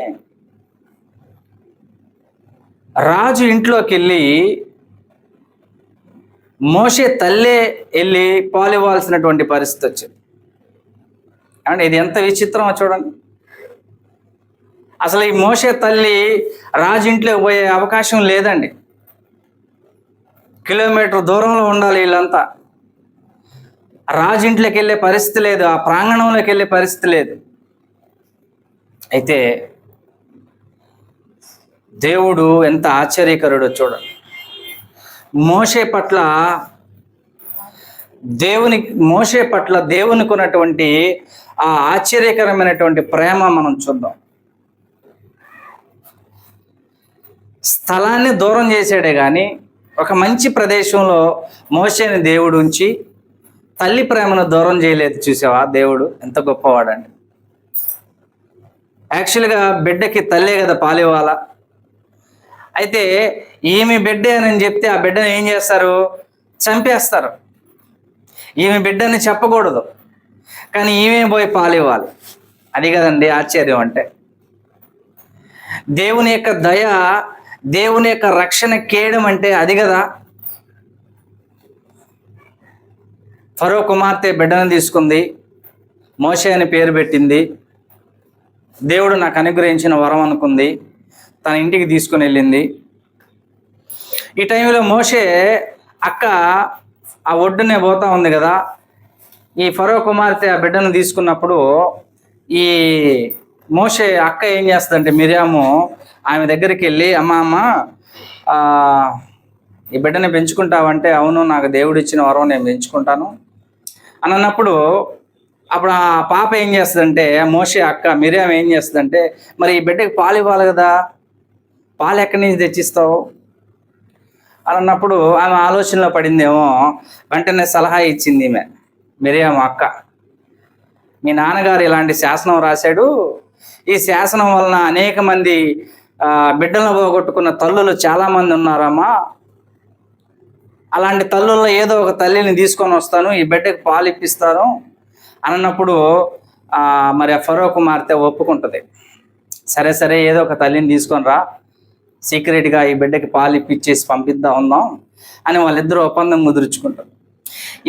రాజు ఇంట్లోకి వెళ్ళి మోషే తల్లే వెళ్ళి పాలు ఇవ్వాల్సినటువంటి పరిస్థితి వచ్చింది. అంటే ఇది ఎంత విచిత్రమో చూడండి. అసలు ఈ మోషే తల్లి రాజింట్లోకి పోయే అవకాశం లేదండి. కిలోమీటర్ దూరంలో ఉండాలి వీళ్ళంతా. రాజింట్లోకి వెళ్ళే పరిస్థితి లేదు, ఆ ప్రాంగణంలోకి వెళ్ళే పరిస్థితి లేదు. అయితే దేవుడు ఎంత ఆశ్చర్యకరుడో చూడండి. మోషే పట్ల దేవునికి ఉన్నటువంటి ఆ ఆశ్చర్యకరమైనటువంటి ప్రేమ మనం చూద్దాం. స్థలాన్ని దూరం చేసాడే కానీ ఒక మంచి ప్రదేశంలో మోషేని దేవుడు ఉంచి తల్లి ప్రేమను దూరం చేయలేదు. చూసావా దేవుడు ఎంత గొప్పవాడండి. యాక్చువల్గా బిడ్డకి తల్లే కదా పాలివ్వాలా. అయితే ఈమె బిడ్డే అని చెప్తే ఆ బిడ్డను ఏం చేస్తారు? చంపేస్తారు. ఈమె బిడ్డని చెప్పకూడదు, కానీ ఈమె పోయి పాలివ్వాలి. అది కదండి ఆశ్చర్యం అంటే. దేవుని యొక్క దయ, దేవుని యొక్క రక్షణ కేయడం అంటే అది కదా. ఫరో కుమార్తె బిడ్డను తీసుకుంది, మోషే అని పేరు పెట్టింది. దేవుడు నాకు అనుగ్రహించిన వరం అనుకుంది, తన ఇంటికి తీసుకుని వెళ్ళింది. ఈ టైంలో మోషే అక్క ఆ ఒడ్డునే పోతా ఉంది కదా. ఈ ఫరో కుమార్తె ఆ బిడ్డను తీసుకున్నప్పుడు ఈ మోషే అక్క ఏం చేస్తుందంటే మిరియాము ఆమె దగ్గరికి వెళ్ళి, అమ్మ ఈ బిడ్డని పెంచుకుంటావంటే, అవును నాకు దేవుడు ఇచ్చిన వరం నేను పెంచుకుంటాను అని అన్నప్పుడు, అప్పుడు ఆ పాప ఏం చేస్తుందంటే, మోషే అక్క మిరియాం ఏం చేస్తుందంటే, మరి ఈ బిడ్డకి పాలు ఇవ్వాలి కదా, పాలు ఎక్కడి నుంచి తెచ్చిస్తావు అని అన్నప్పుడు ఆమె ఆలోచనలో పడిందేమో. వెంటనే సలహా ఇచ్చింది ఈమె మిరియాం అక్క, మీ నాన్నగారు ఇలాంటి శాసనం రాశాడు, ఈ శాసనం వలన అనేక మంది బిడ్డలను పోగొట్టుకున్న తల్లులు చాలామంది ఉన్నారమ్మా. అలాంటి తల్లుల్లో ఏదో ఒక తల్లిని తీసుకొని వస్తాను, ఈ బిడ్డకి పాలు ఇప్పిస్తాను అన్నప్పుడు మరి ఆ ఫరో కుమార్తె ఒప్పుకుంటుంది. సరే సరే ఏదో ఒక తల్లిని తీసుకొని రా, సీక్రెట్గా ఈ బిడ్డకి పాలు ఇప్పించేసి పంపిద్దాం ఉందాం అని వాళ్ళిద్దరూ ఒప్పందం కుదుర్చుకుంటారు.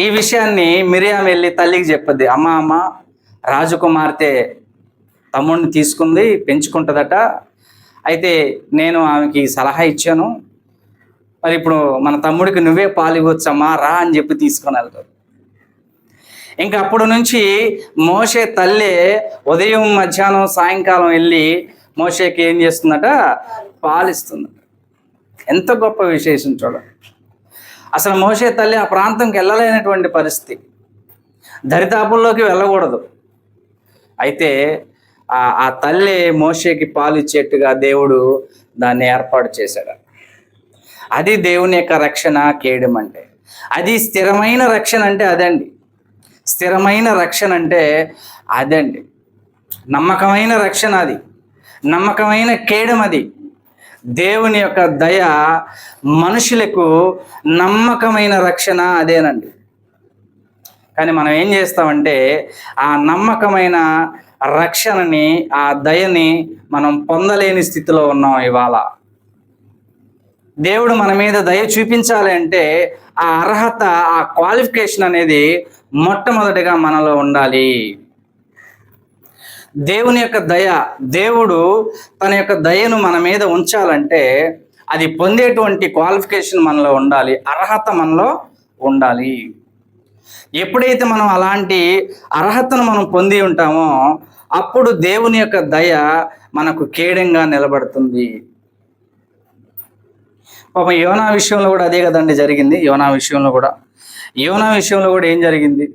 ఈ విషయాన్ని మిరియాం వెళ్ళి తల్లికి చెప్పద్ది. అమ్మ రాజకుమార్తె తమ్ముడిని తీసుకుంది, పెంచుకుంటుందట. అయితే నేను ఆమెకి సలహా ఇచ్చాను, మరి ఇప్పుడు మన తమ్ముడికి నువ్వే పాలు ఇవ్వచ్చమ్మా, రా అని చెప్పి తీసుకొని వెళ్తారు. ఇంకా అప్పుడు నుంచి మోషే తల్లి ఉదయం మధ్యాహ్నం సాయంకాలం వెళ్ళి మోషేకి ఏం చేస్తుందట, పాలిస్తుందట. ఎంత గొప్ప విశేషం చూడండి. అసలు మోషే తల్లి ఆ ప్రాంతంకి వెళ్ళలేనటువంటి పరిస్థితి, దరిదాపుల్లోకి వెళ్ళకూడదు. అయితే ఆ తల్లి మోషేకి పాలు ఇచ్చేట్టుగా దేవుడు దాన్ని ఏర్పాటు చేశాడు. అది దేవుని యొక్క రక్షణ కేయడం అంటే. అది స్థిరమైన రక్షణ అంటే అదండి. స్థిరమైన రక్షణ అంటే అదండి. నమ్మకమైన రక్షణ అది, నమ్మకమైన కేయడం అది. దేవుని యొక్క దయ మనుషులకు నమ్మకమైన రక్షణ అదేనండి. కానీ మనం ఏం చేస్తామంటే ఆ నమ్మకమైన రక్షణని, ఆ దయని మనం పొందలేని స్థితిలో ఉన్నాం ఇవాళ. దేవుడు మన మీద దయ చూపించాలి అంటే ఆ అర్హత, ఆ క్వాలిఫికేషన్ అనేది మొట్టమొదటిగా మనలో ఉండాలి. దేవుని యొక్క దయ, దేవుడు తన యొక్క దయను మన మీద ఉంచాలంటే అది పొందేటువంటి క్వాలిఫికేషన్ మనలో ఉండాలి, అర్హత మనలో ఉండాలి. ఎప్పుడైతే మనం అలాంటి అర్హతను మనం పొంది ఉంటామో అప్పుడు దేవుని యొక్క దయ మనకు కేడంగా నిలబడుతుంది. పాపం యోనా విషయంలో కూడా అదే కదండి జరిగింది. యోనా విషయంలో కూడా ఏం జరిగింది?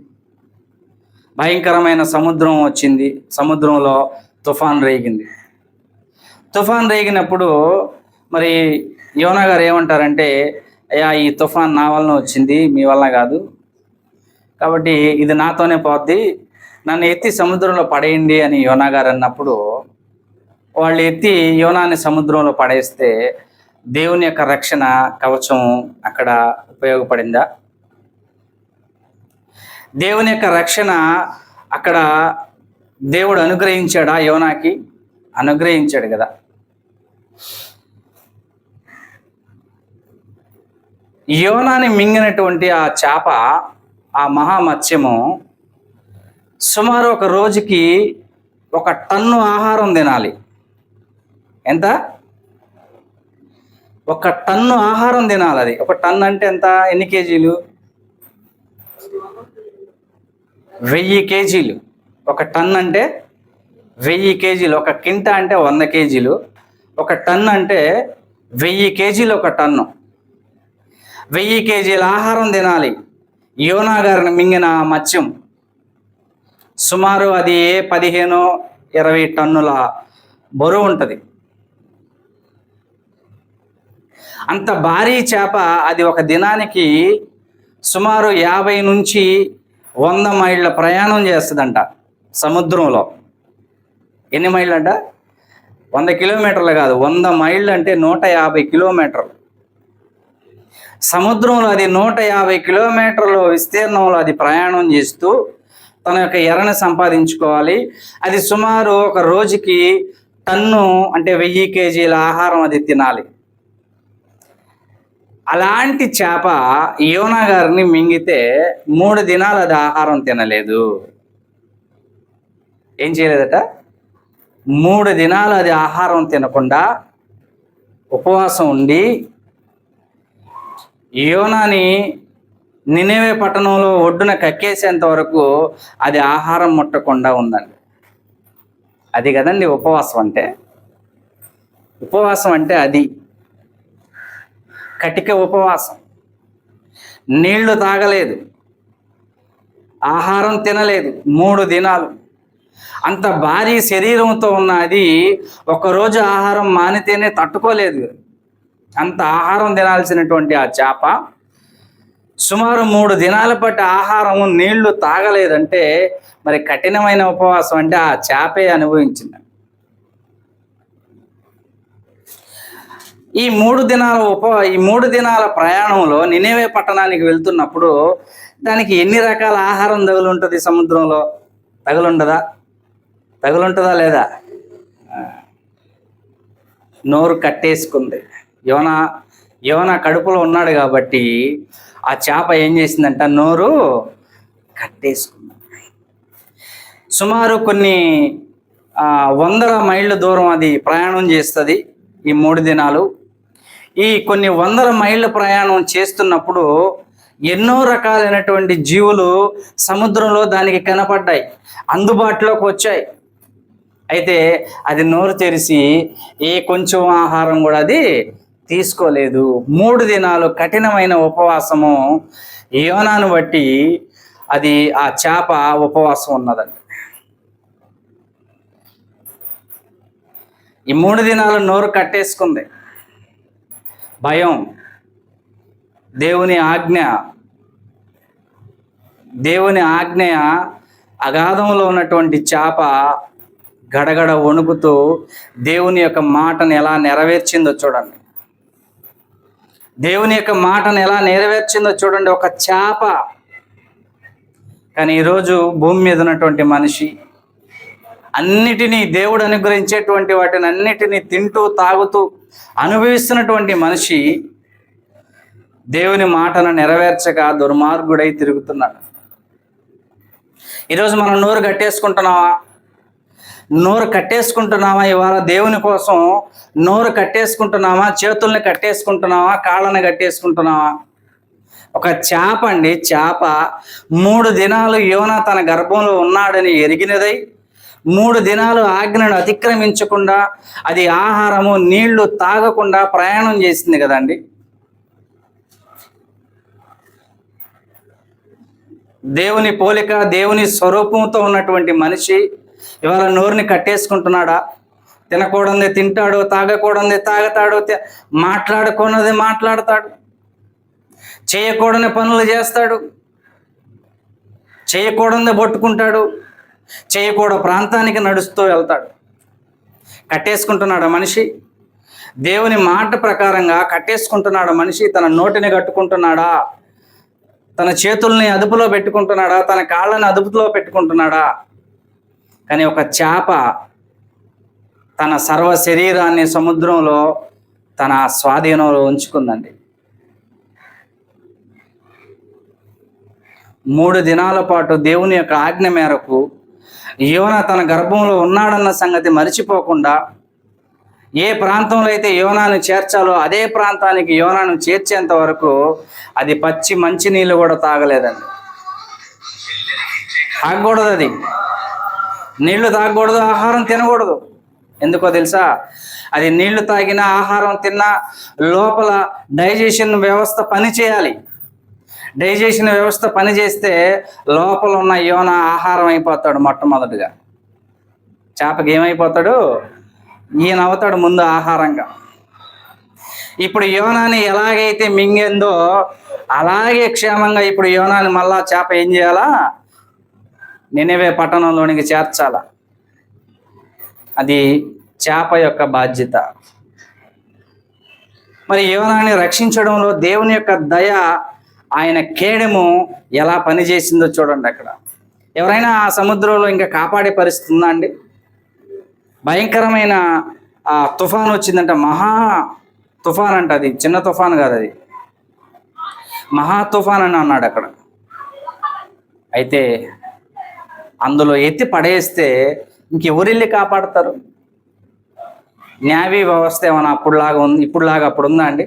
భయంకరమైన సముద్రం వచ్చింది, సముద్రంలో తుఫాన్ రేగింది. తుఫాన్ రేగినప్పుడు మరి యోనా గారు ఏమంటారంటే, అయ్యా ఈ తుఫాన్ నా వలన వచ్చింది, మీ వలన కాదు, కాబట్టి ఇది నాతోనే పోద్ది, నన్ను ఎత్తి సముద్రంలో పడేయండి అని యోనా గారు అన్నప్పుడు వాళ్ళు ఎత్తి యోనాని సముద్రంలో పడేస్తే దేవుని యొక్క రక్షణ కవచం అక్కడ ఉపయోగపడిందా? దేవుని యొక్క రక్షణ అక్కడ దేవుడు అనుగ్రహించాడా యోనాకి? అనుగ్రహించాడు కదా. యోనాని మింగినటువంటి ఆ చేప, ఆ మహామత్స్యము సుమారు ఒక రోజుకి 1 టన్ను ఆహారం తినాలి. ఎంత? 1 టన్ను ఆహారం తినాలి. అది 1 టన్ను అంటే ఎంత? ఎన్ని కేజీలు? 1000 కేజీలు. 1 టన్ను అంటే 1000 కేజీలు. 1 కింటా అంటే 100 కేజీలు. 1 టన్ను అంటే 1000 కేజీలు. 1 టన్ను 1000 కేజీల ఆహారం తినాలి. యోనా గారిని మింగిన మత్స్యం సుమారు అది 15-20 టన్నుల బరువు ఉంటుంది. అంత భారీ చేప అది ఒక దినానికి సుమారు 50 నుంచి 100 మైళ్ళ ప్రయాణం చేస్తుందంట సముద్రంలో. ఎన్ని మైళ్ళు అంట? 100 కిలోమీటర్లు కాదు, 100 మైళ్ళు అంటే 150 కిలోమీటర్లు. సముద్రంలో అది 150 కిలోమీటర్ల విస్తీర్ణంలో అది ప్రయాణం చేస్తూ తన యొక్క ఎరను సంపాదించుకోవాలి. అది సుమారు ఒక రోజుకి టన్ను అంటే 1000 కేజీల ఆహారం అది తినాలి. అలాంటి చేప యోనా గారిని మింగితే 3 దినాలు అది ఆహారం తినలేదు. ఏం చేయలేదట? 3 దినాలు అది ఆహారం తినకుండా ఉపవాసం ఉండి యోనాని నినెవే పట్టణంలో ఒడ్డున కక్కేసేంత వరకు అది ఆహారం ముట్టకుండా ఉందండి. అది కదండి ఉపవాసం అంటే. ఉపవాసం అంటే అది కటిక ఉపవాసం. నీళ్లు తాగలేదు, ఆహారం తినలేదు 3 దినాలు. అంత భారీ శరీరంతో ఉన్న అది ఒకరోజు ఆహారం మానితేనే తట్టుకోలేదు. అంత ఆహారం తినాల్సినటువంటి ఆ చేప సుమారు 3 దినాల పాటు ఆహారము నీళ్లు తాగలేదంటే మరి కఠినమైన ఉపవాసం అంటే ఆ చేపే అనుభవించింది. ఈ 3 దినాల ప్రయాణంలో నినెవే పట్టణానికి వెళ్తున్నప్పుడు దానికి ఎన్ని రకాల ఆహారం తగులుంటుంది? సముద్రంలో తగులుంటుందా లేదా? నోరు కట్టేసుకుంది. యోనా యోనా కడుపులో ఉన్నాడు కాబట్టి ఆ చేప ఏం చేసిందంట, నోరు కట్టేసుకుంది. సుమారు కొన్ని వందల మైళ్ళ దూరం అది ప్రయాణం చేస్తుంది ఈ 3 దినాలు. ఈ కొన్ని వందల మైళ్ళ ప్రయాణం చేస్తున్నప్పుడు ఎన్నో రకాలైనటువంటి జీవులు సముద్రంలో దానికి కనపడ్డాయి, అందుబాటులోకి వచ్చాయి. అయితే అది నోరు తెరిచి కొంచెం ఆహారం కూడా అది తీసుకోలేదు. 3 దినాలు కఠినమైన ఉపవాసము యోనాను బట్టి అది ఆ చేప ఉపవాసం ఉన్నదండి. ఈ 3 దినాలు నోరు కట్టేసుకుంది. భయం, దేవుని ఆజ్ఞ అగాధంలో ఉన్నటువంటి చేప గడగడ వణుకుతూ దేవుని యొక్క మాటను ఎలా నెరవేర్చిందో చూడండి. దేవుని యొక్క మాటను ఎలా నెరవేర్చిందో చూడండి, ఒక చేప. కానీ ఈరోజు భూమి మీద ఉన్నటువంటి మనిషి అన్నిటినీ, దేవుడు అనుగ్రహించేటువంటి వాటిని అన్నిటినీ తింటూ తాగుతూ అనుభవిస్తున్నటువంటి మనిషి దేవుని మాటను నెరవేర్చక దుర్మార్గుడై తిరుగుతున్నాడు. ఈరోజు మనం నోరు కట్టేసుకుంటున్నామా? ఇవాళ దేవుని కోసం నోరు కట్టేసుకుంటున్నామా? చేతుల్ని కట్టేసుకుంటున్నావా? కాళ్ళని కట్టేసుకుంటున్నావా? ఒక చేప అండి, చేప 3 దినాలు యోనా తన గర్భంలో ఉన్నాడని ఎరిగినదై 3 దినాలు ఆజ్ఞను అతిక్రమించకుండా అది ఆహారము నీళ్లు తాగకుండా ప్రయాణం చేసింది కదండి. దేవుని పోలిక, దేవుని స్వరూపంతో ఉన్నటువంటి మనిషి ఇవాళ నోరుని కట్టేసుకుంటున్నాడా? తినకూడదు తింటాడు, తాగకూడదు తాగుతాడు, మాట్లాడకూడదు మాట్లాడతాడు, చేయకూడని పనులు చేస్తాడు, చేయకూడదు పట్టుకుంటాడు, చేయకూడదు ప్రాంతానికి నడుస్తూ వెళ్తాడు. కట్టేసుకుంటున్నాడు మనిషి. దేవుని మాట ప్రకారంగా కట్టేసుకుంటున్నాడు మనిషి. తన నోటిని కట్టుకుంటున్నాడా? తన చేతుల్ని అదుపులో పెట్టుకుంటున్నాడా? తన కాళ్ళని అదుపులో పెట్టుకుంటున్నాడా? కానీ ఒక చేప తన సర్వ శరీరాన్ని సముద్రంలో తన స్వాధీనంలో ఉంచుకుందండి. 3 దినాల పాటు దేవుని యొక్క ఆజ్ఞ మేరకు యోనా తన గర్భంలో ఉన్నాడన్న సంగతి మరిచిపోకుండా ఏ ప్రాంతంలో అయితే యోనాను చేర్చాలో అదే ప్రాంతానికి యోనాను చేర్చేంత వరకు అది పచ్చి మంచినీళ్ళు కూడా తాగలేదండి. తాగకూడదు, అది నీళ్లు తాగకూడదు, ఆహారం తినకూడదు. ఎందుకో తెలుసా? అది నీళ్లు తాగినా ఆహారం తిన్నా లోపల డైజెషన్ వ్యవస్థ పనిచేయాలి. డైజెషన్ వ్యవస్థ పనిచేస్తే లోపల ఉన్న యోనా ఆహారం అయిపోతాడు. మొట్టమొదటిగా చేపకి ఏమైపోతాడు? ఈయన అవుతాడు ముందు ఆహారంగా. ఇప్పుడు యోనాని ఎలాగైతే మింగిందో అలాగే క్షేమంగా ఇప్పుడు యోనాని మళ్ళా చేప ఏం చేయాలా? నినెవే పట్టణంలోనికి చేర్చాల. అది చేప యొక్క బాధ్యత. మరి యోనాని రక్షించడంలో దేవుని యొక్క దయ, ఆయన కేడెము ఎలా పనిచేసిందో చూడండి. అక్కడ ఎవరైనా ఆ సముద్రంలో ఇంకా కాపాడే పరిస్థితి ఉందా అండి? భయంకరమైన తుఫాన్ వచ్చిందంట, మహా తుఫాన్ అంట. అది చిన్న తుఫాన్ కాదు, అది మహా తుఫాన్ అని అన్నాడు అక్కడ. అయితే అందులో ఎత్తి పడేస్తే ఇంకెవరిల్లి కాపాడతారు? నేవీ వ్యవస్థ ఏమైనా ఇప్పుడులాగా అప్పుడు ఉందా అండి?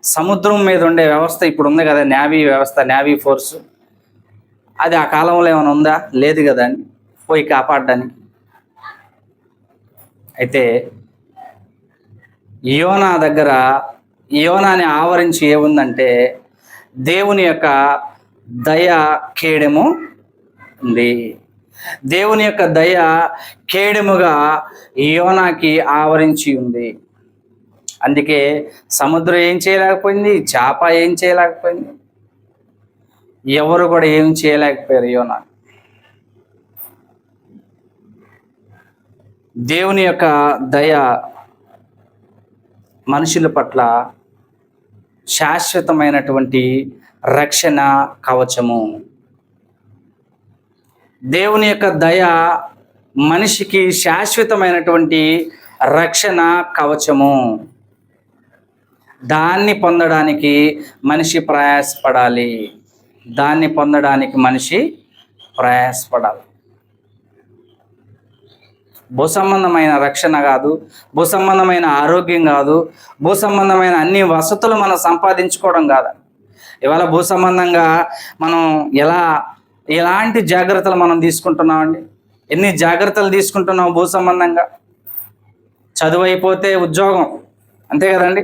సముద్రం మీద ఉండే వ్యవస్థ ఇప్పుడు ఉంది కదా, నేవీ వ్యవస్థ, నేవీ ఫోర్స్. అది ఆ కాలంలో ఏమైనా ఉందా? లేదు కదండి, పోయి కాపాడడానికి. అయితే యోనా దగ్గర, యోనాని ఆవరించి ఏముందంటే దేవుని యొక్క దయ కేడెము ఉంది. దేవుని యొక్క దయ కేడెముగా యోనాకి ఆవరించి ఉంది. అందుకే సముద్రం ఏం చేయలేకపోయింది, చేప ఏం చేయలేకపోయింది, ఎవరు కూడా ఏం చేయలేకపోయారు యోనా. దేవుని యొక్క దయ మనుషుల పట్ల శాశ్వతమైనటువంటి రక్షణ కవచము. దేవుని యొక్క దయ మనిషికి శాశ్వతమైనటువంటి రక్షణ కవచము. దాన్ని పొందడానికి మనిషి ప్రయాసపడాలి. దాన్ని పొందడానికి మనిషి ప్రయాసపడాలి. భూ సంబంధమైన రక్షణ కాదు, భూ సంబంధమైన ఆరోగ్యం కాదు, భూ సంబంధమైన అన్ని వసతులు మనం సంపాదించుకోవడం కాదు. ఇవాళ భూ సంబంధంగా మనం ఎలాంటి జాగ్రత్తలు మనం తీసుకుంటున్నామండి? ఎన్ని జాగ్రత్తలు తీసుకుంటున్నాం భూ సంబంధంగా? చదువు అయిపోతే ఉద్యోగం, అంతే కదండి.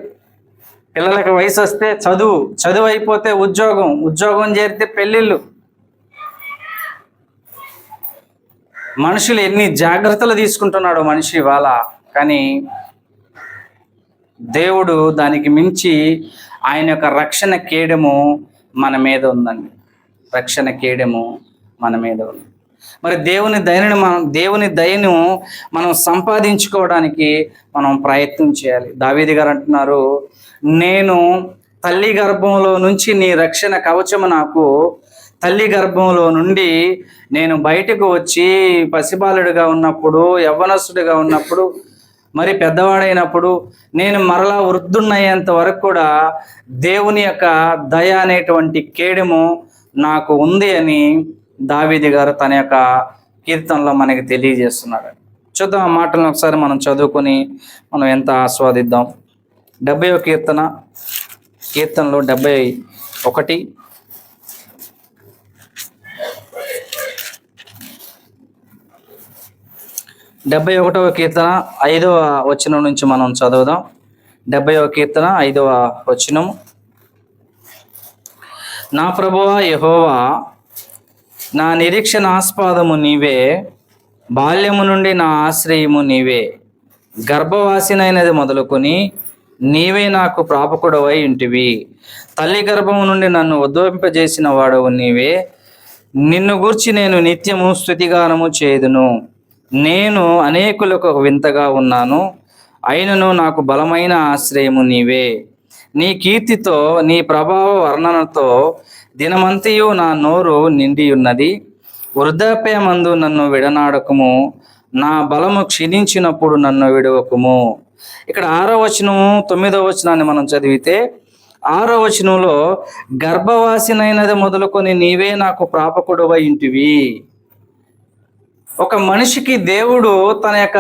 పిల్లలకి వయసు వస్తే చదువు అయిపోతే ఉద్యోగం చేరితే పెళ్ళిళ్ళు. మనుషులు ఎన్ని జాగ్రత్తలు తీసుకుంటున్నాడు మనిషి ఇవాళ. కానీ దేవుడు దానికి మించి ఆయన యొక్క రక్షణ కేడము మన మీద ఉందండి. రక్షణ కేడము మన మీద ఉంది. మరి దేవుని దయను మనం సంపాదించుకోవడానికి మనం ప్రయత్నం చేయాలి. దావీదు గారు అంటున్నారు, నేను తల్లి గర్భంలో నుంచి నీ రక్షణ కవచము నాకు, తల్లి గర్భంలో నుండి నేను బయటకు వచ్చి పసిబాలుడిగా ఉన్నప్పుడు, యవ్వనస్తుడిగా ఉన్నప్పుడు, మరి పెద్దవాడైనప్పుడు, నేను మరలా వృద్ధున్నయ్యేంత వరకు కూడా దేవుని యొక్క దయ అనేటువంటి కేడము నాకు ఉంది అని దావీదు గారు తన యొక్క కీర్తనలో మనకి తెలియజేస్తున్నాడు. చూద్దాం, ఆ మాటలను ఒకసారి మనం చదువుకొని మనం ఎంత ఆస్వాదిద్దాం. 70వ కీర్తనలో 71, 71వ కీర్తన 5వ వచనం నుంచి మనం చదువుదాం. 70వ కీర్తన 5వ వచనం. నా ప్రభువా యెహోవా, నా నిరీక్షణాస్పదము నీవే, బాల్యము నుండి నా ఆశ్రయము నీవే. గర్భవాసినైనది మొదలుకొని నీవే నాకు ప్రాపకుడవై ఉంటివి. తల్లి గర్భము నుండి నన్ను ఉద్భవింపజేసిన వాడవు నీవే. నిన్ను గూర్చి నేను నిత్యము స్తుతిగానము చేయుదును. నేను అనేకులకు వింతగా ఉన్నాను, అయినను నాకు బలమైన ఆశ్రయము నీవే. నీ కీర్తితో నీ ప్రభావ వర్ణనతో దినమంతయు నా నోరు నిండి ఉన్నది. వృద్ధాప్యమందు నన్ను విడనాడకము, నా బలము క్షీణించినప్పుడు నన్ను విడవకము. ఇక్కడ 6వ వచనము 9వ వచనాన్ని మనం చదివితే, 6వ వచనంలో గర్భవాసినైనది మొదలుకొని నీవే నాకు ప్రాపకుడవై ఇంటివి. ఒక మనిషికి దేవుడు తన యొక్క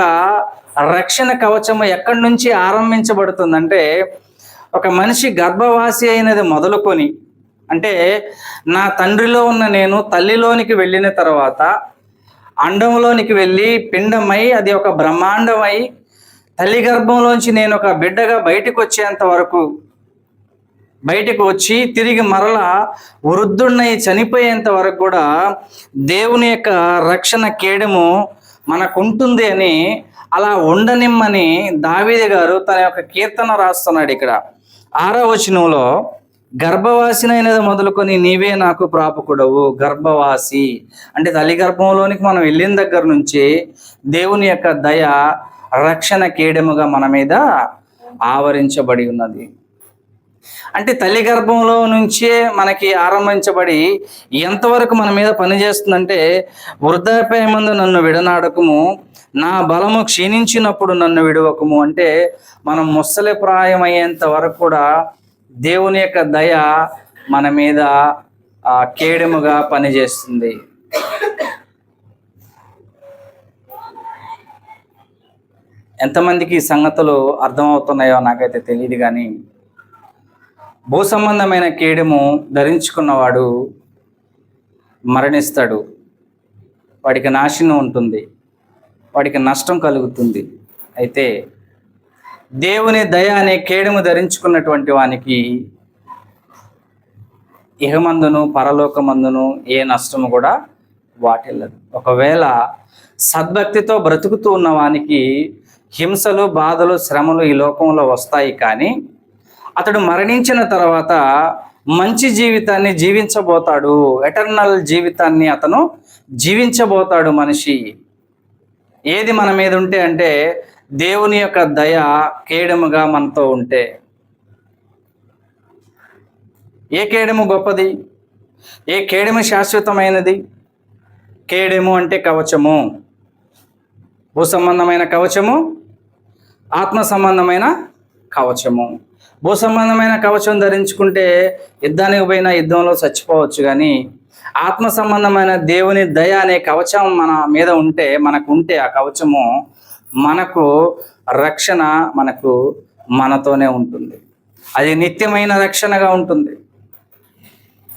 రక్షణ కవచము ఎక్కడి నుంచి ఆరంభించబడుతుందంటే, ఒక మనిషి గర్భవాసి అయినది మొదలుకొని, అంటే నా తండ్రిలో ఉన్న నేను తల్లిలోనికి వెళ్ళిన తర్వాత అండంలోనికి వెళ్ళి పిండమై అది ఒక బ్రహ్మాండమై తల్లి గర్భంలోంచి నేను ఒక బిడ్డగా బయటకు వచ్చేంత వరకు, బయటకు వచ్చి తిరిగి మరలా వృద్ధుడినై చనిపోయేంత వరకు కూడా దేవుని యొక్క రక్షణ కేడము మనకు ఉంటుంది అని, అలా ఉండనిమ్మని దావీదు గారు తన యొక్క కీర్తన రాస్తున్నాడు. ఇక్కడ 6వ వచనంలో గర్భవాసినైనది మొదలుకొని నీవే నాకు ప్రాపకుడవు. గర్భవాసి అంటే తల్లి గర్భంలోనికి మనం వెళ్ళిన దగ్గర నుంచి దేవుని యొక్క దయ రక్షణ కేడముగా మన మీద ఆవరించబడి ఉన్నది. అంటే తల్లి గర్భంలో నుంచే మనకి ఆరంభించబడి ఎంతవరకు మన మీద పనిచేస్తుందంటే, వృద్ధాప్యమందు నన్ను విడనాడకము, నా బలము క్షీణించినప్పుడు నన్ను విడవకము. అంటే మనం ముసలి ప్రాయం అయ్యేంత వరకు కూడా దేవుని యొక్క దయ మన మీద కేడముగా పనిచేస్తుంది. ఎంతమందికి ఈ సంగతులు అర్థమవుతున్నాయో నాకైతే తెలియదు, కానీ భూ సంబంధమైన కేడము ధరించుకున్నవాడు మరణిస్తాడు. వాడికి నాశనం ఉంటుంది, వాడికి నష్టం కలుగుతుంది. అయితే దేవుని దయ అనే కేడము ధరించుకున్నటువంటి వానికి ఇహమందును పరలోకమందును ఏ నష్టము కూడా వాటిల్లదు. ఒకవేళ సద్భక్తితో బ్రతుకుతూ ఉన్న వానికి హింసలు, బాధలు, శ్రమలు ఈ లోకంలో వస్తాయి, కానీ అతడు మరణించిన తర్వాత మంచి జీవితాన్ని జీవించబోతాడు. ఎటర్నల్ జీవితాన్ని అతను జీవించబోతాడు మనిషి. ఏది మన మీద ఉంటే అంటే దేవుని యొక్క దయ కేడముగా మనతో ఉంటే. ఏ కేడము గొప్పది? ఏ కేడము శాశ్వతమైనది? కేడము అంటే కవచము, భూ సంబంధమైన కవచము, ఆత్మ సంబంధమైన కవచము. భూ సంబంధమైన కవచం ధరించుకుంటే యుద్ధానికి పోయినా యుద్ధంలో చచ్చిపోవచ్చు, కానీ ఆత్మ సంబంధమైన దేవుని దయ అనే కవచం మన మీద ఉంటే, ఆ కవచము మనకు రక్షణ, మనతోనే ఉంటుంది. అది నిత్యమైన రక్షణగా ఉంటుంది.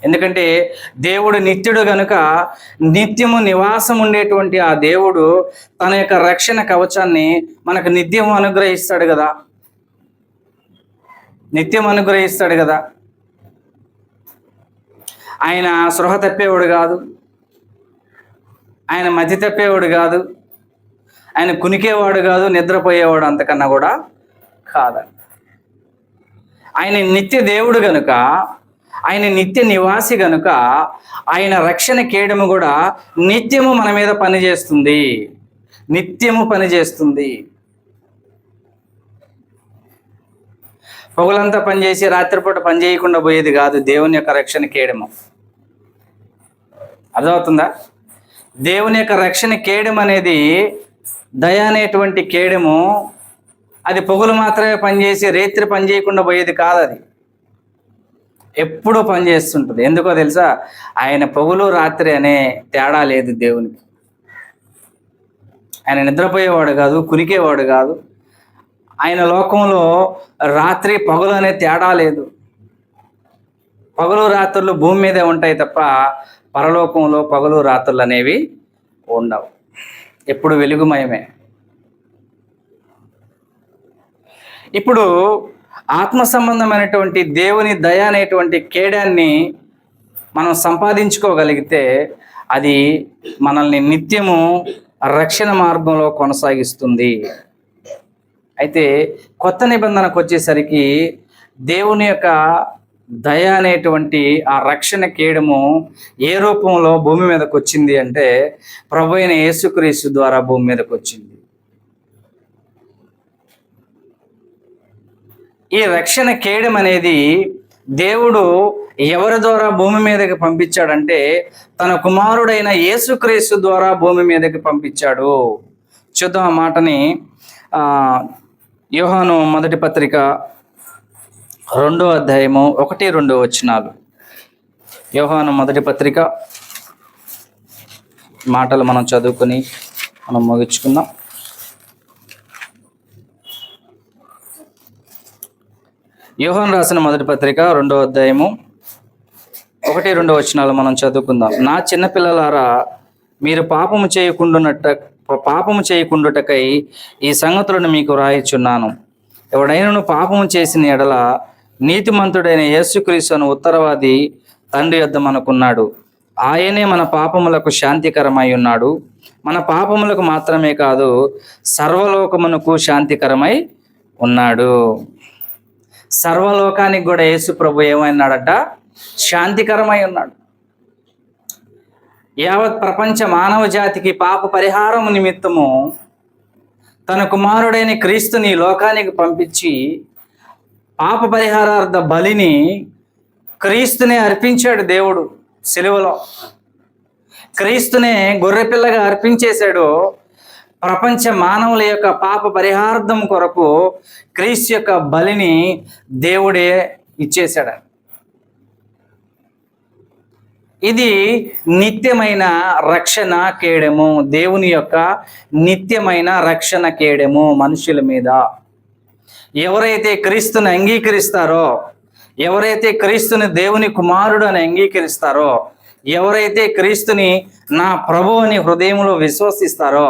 ఎందుకంటే దేవుడు నిత్యుడు గనుక నిత్యము నివాసం ఉండేటువంటి ఆ దేవుడు తన యొక్క రక్షణ కవచాన్ని మనకు నిత్యం అనుగ్రహిస్తాడు కదా. ఆయన స్పృహ తప్పేవాడు కాదు, ఆయన మతి తప్పేవాడు కాదు, ఆయన కునికేవాడు కాదు, నిద్రపోయేవాడు అంతకన్నా కూడా కాదు. ఆయన నిత్య దేవుడు గనుక, ఆయన నిత్య నివాసి గనుక ఆయన రక్షణ కేడము కూడా నిత్యము మన మీద పనిచేస్తుంది. పొగలంతా పనిచేసి రాత్రిపూట పని చేయకుండా పోయేది కాదు దేవుని యొక్క రక్షణ కేడము. అర్థమవుతుందా? దేవుని యొక్క రక్షణ కేడము అనేది దయ అనేటువంటి కేడము. అది పొగలు మాత్రమే పనిచేసి రేత్రి పని చేయకుండా పోయేది కాదు. అది ఎప్పుడూ పనిచేస్తుంటుంది. ఎందుకో తెలుసా? ఆయన పొగలు రాత్రి అనే తేడా లేదు దేవునికి. ఆయన నిద్రపోయేవాడు కాదు, కునికేవాడు కాదు. ఆయన లోకంలో రాత్రి పగలు అనే తేడా లేదు. పగలు రాత్రులు భూమి మీదే ఉంటాయి తప్ప పరలోకంలో పగలు రాత్రులు అనేవి ఉండవు. ఎప్పుడు వెలుగుమయమే. ఇప్పుడు ఆత్మ సంబంధమైనటువంటి దేవుని దయ అనేటువంటి కేడాన్ని మనం సంపాదించుకోగలిగితే అది మనల్ని నిత్యము రక్షణ మార్గంలో కొనసాగిస్తుంది. అయితే కొత్త నిబంధనకు వచ్చేసరికి దేవుని యొక్క దయ అనేటువంటి ఆ రక్షణ కేడము ఏ రూపంలో భూమి మీదకి వచ్చింది అంటే ప్రభు అయిన యేసుక్రీస్తు ద్వారా భూమి మీదకి వచ్చింది. ఈ రక్షణ కేడెం అనేది దేవుడు ఎవరి ద్వారా భూమి మీదకి పంపించాడంటే తన కుమారుడైన యేసుక్రీస్తు ద్వారా భూమి మీదకి పంపించాడు. చూద్దాం ఆ మాటని. యోహాను మొదటి పత్రిక 2వ అధ్యాయము 1-2 వచనాలు. యోహాను మొదటి పత్రిక మాటలు మనం చదువుకొని మనం ముగించుకుందాం. యోహాను రాసిన మొదటి పత్రిక 2వ అధ్యాయము 1-2 వచనాలు మనం చదువుకుందాం. నా చిన్నపిల్లలారా, మీరు పాపము చేయకుండుటకై ఈ సంగతులను మీకు రాయిచున్నాను. ఎవడైనను పాపము చేసిన ఎడల నీతిమంతుడైన యేసుక్రీస్తును ఉత్తరవాది తండ్రి యొద్ద మనకున్నాడు. ఆయనే మన పాపములకు శాంతికరమై ఉన్నాడు. మన పాపములకు మాత్రమే కాదు, సర్వలోకమునకు శాంతికరమై ఉన్నాడు. సర్వలోకానికి కూడా యేసు ప్రభు ఏమైనాడట? శాంతికరమై ఉన్నాడు. యావత్ ప్రపంచ మానవ జాతికి పాప పరిహారము నిమిత్తము తన కుమారుడైన క్రీస్తుని లోకానికి పంపించి పాప పరిహారార్థ బలిని క్రీస్తునే అర్పించాడు. దేవుడు సిలువలో క్రీస్తునే గొర్రెపిల్లగా అర్పించేశాడు. ప్రపంచ మానవుల యొక్క పాప పరిహార్థం కొరకు క్రీస్తు యొక్క బలిని దేవుడే ఇచ్చేశాడు. ఇది నిత్యమైన రక్షణ కేడము. దేవుని యొక్క నిత్యమైన రక్షణ కేడము మనుషుల మీద. ఎవరైతే క్రీస్తుని అంగీకరిస్తారో, ఎవరైతే క్రీస్తుని దేవుని కుమారుడు అని అంగీకరిస్తారో, ఎవరైతే క్రీస్తుని నా ప్రభు అని హృదయంలో విశ్వసిస్తారో,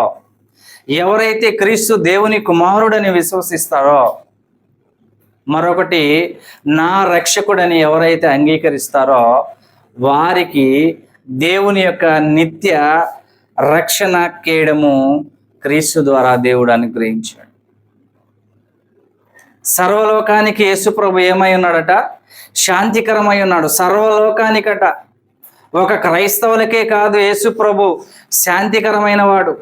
ఎవరైతే క్రీస్తు దేవుని కుమారుడని విశ్వసిస్తారో, మరొకటి నా రక్షకుడని ఎవరైతే అంగీకరిస్తారో వారికి దేవుని యొక్క నిత్య రక్షణ కేడము క్రీస్తు ద్వారా దేవుడు అనుగ్రహించాడు. సర్వలోకానికి యేసు ప్రభు ఏమై ఉన్నాడట? శాంతికరమై ఉన్నాడు. సర్వలోకానికట, ఒక క్రైస్తవులకే కాదు యేసు ప్రభు శాంతికరమైన వాడు.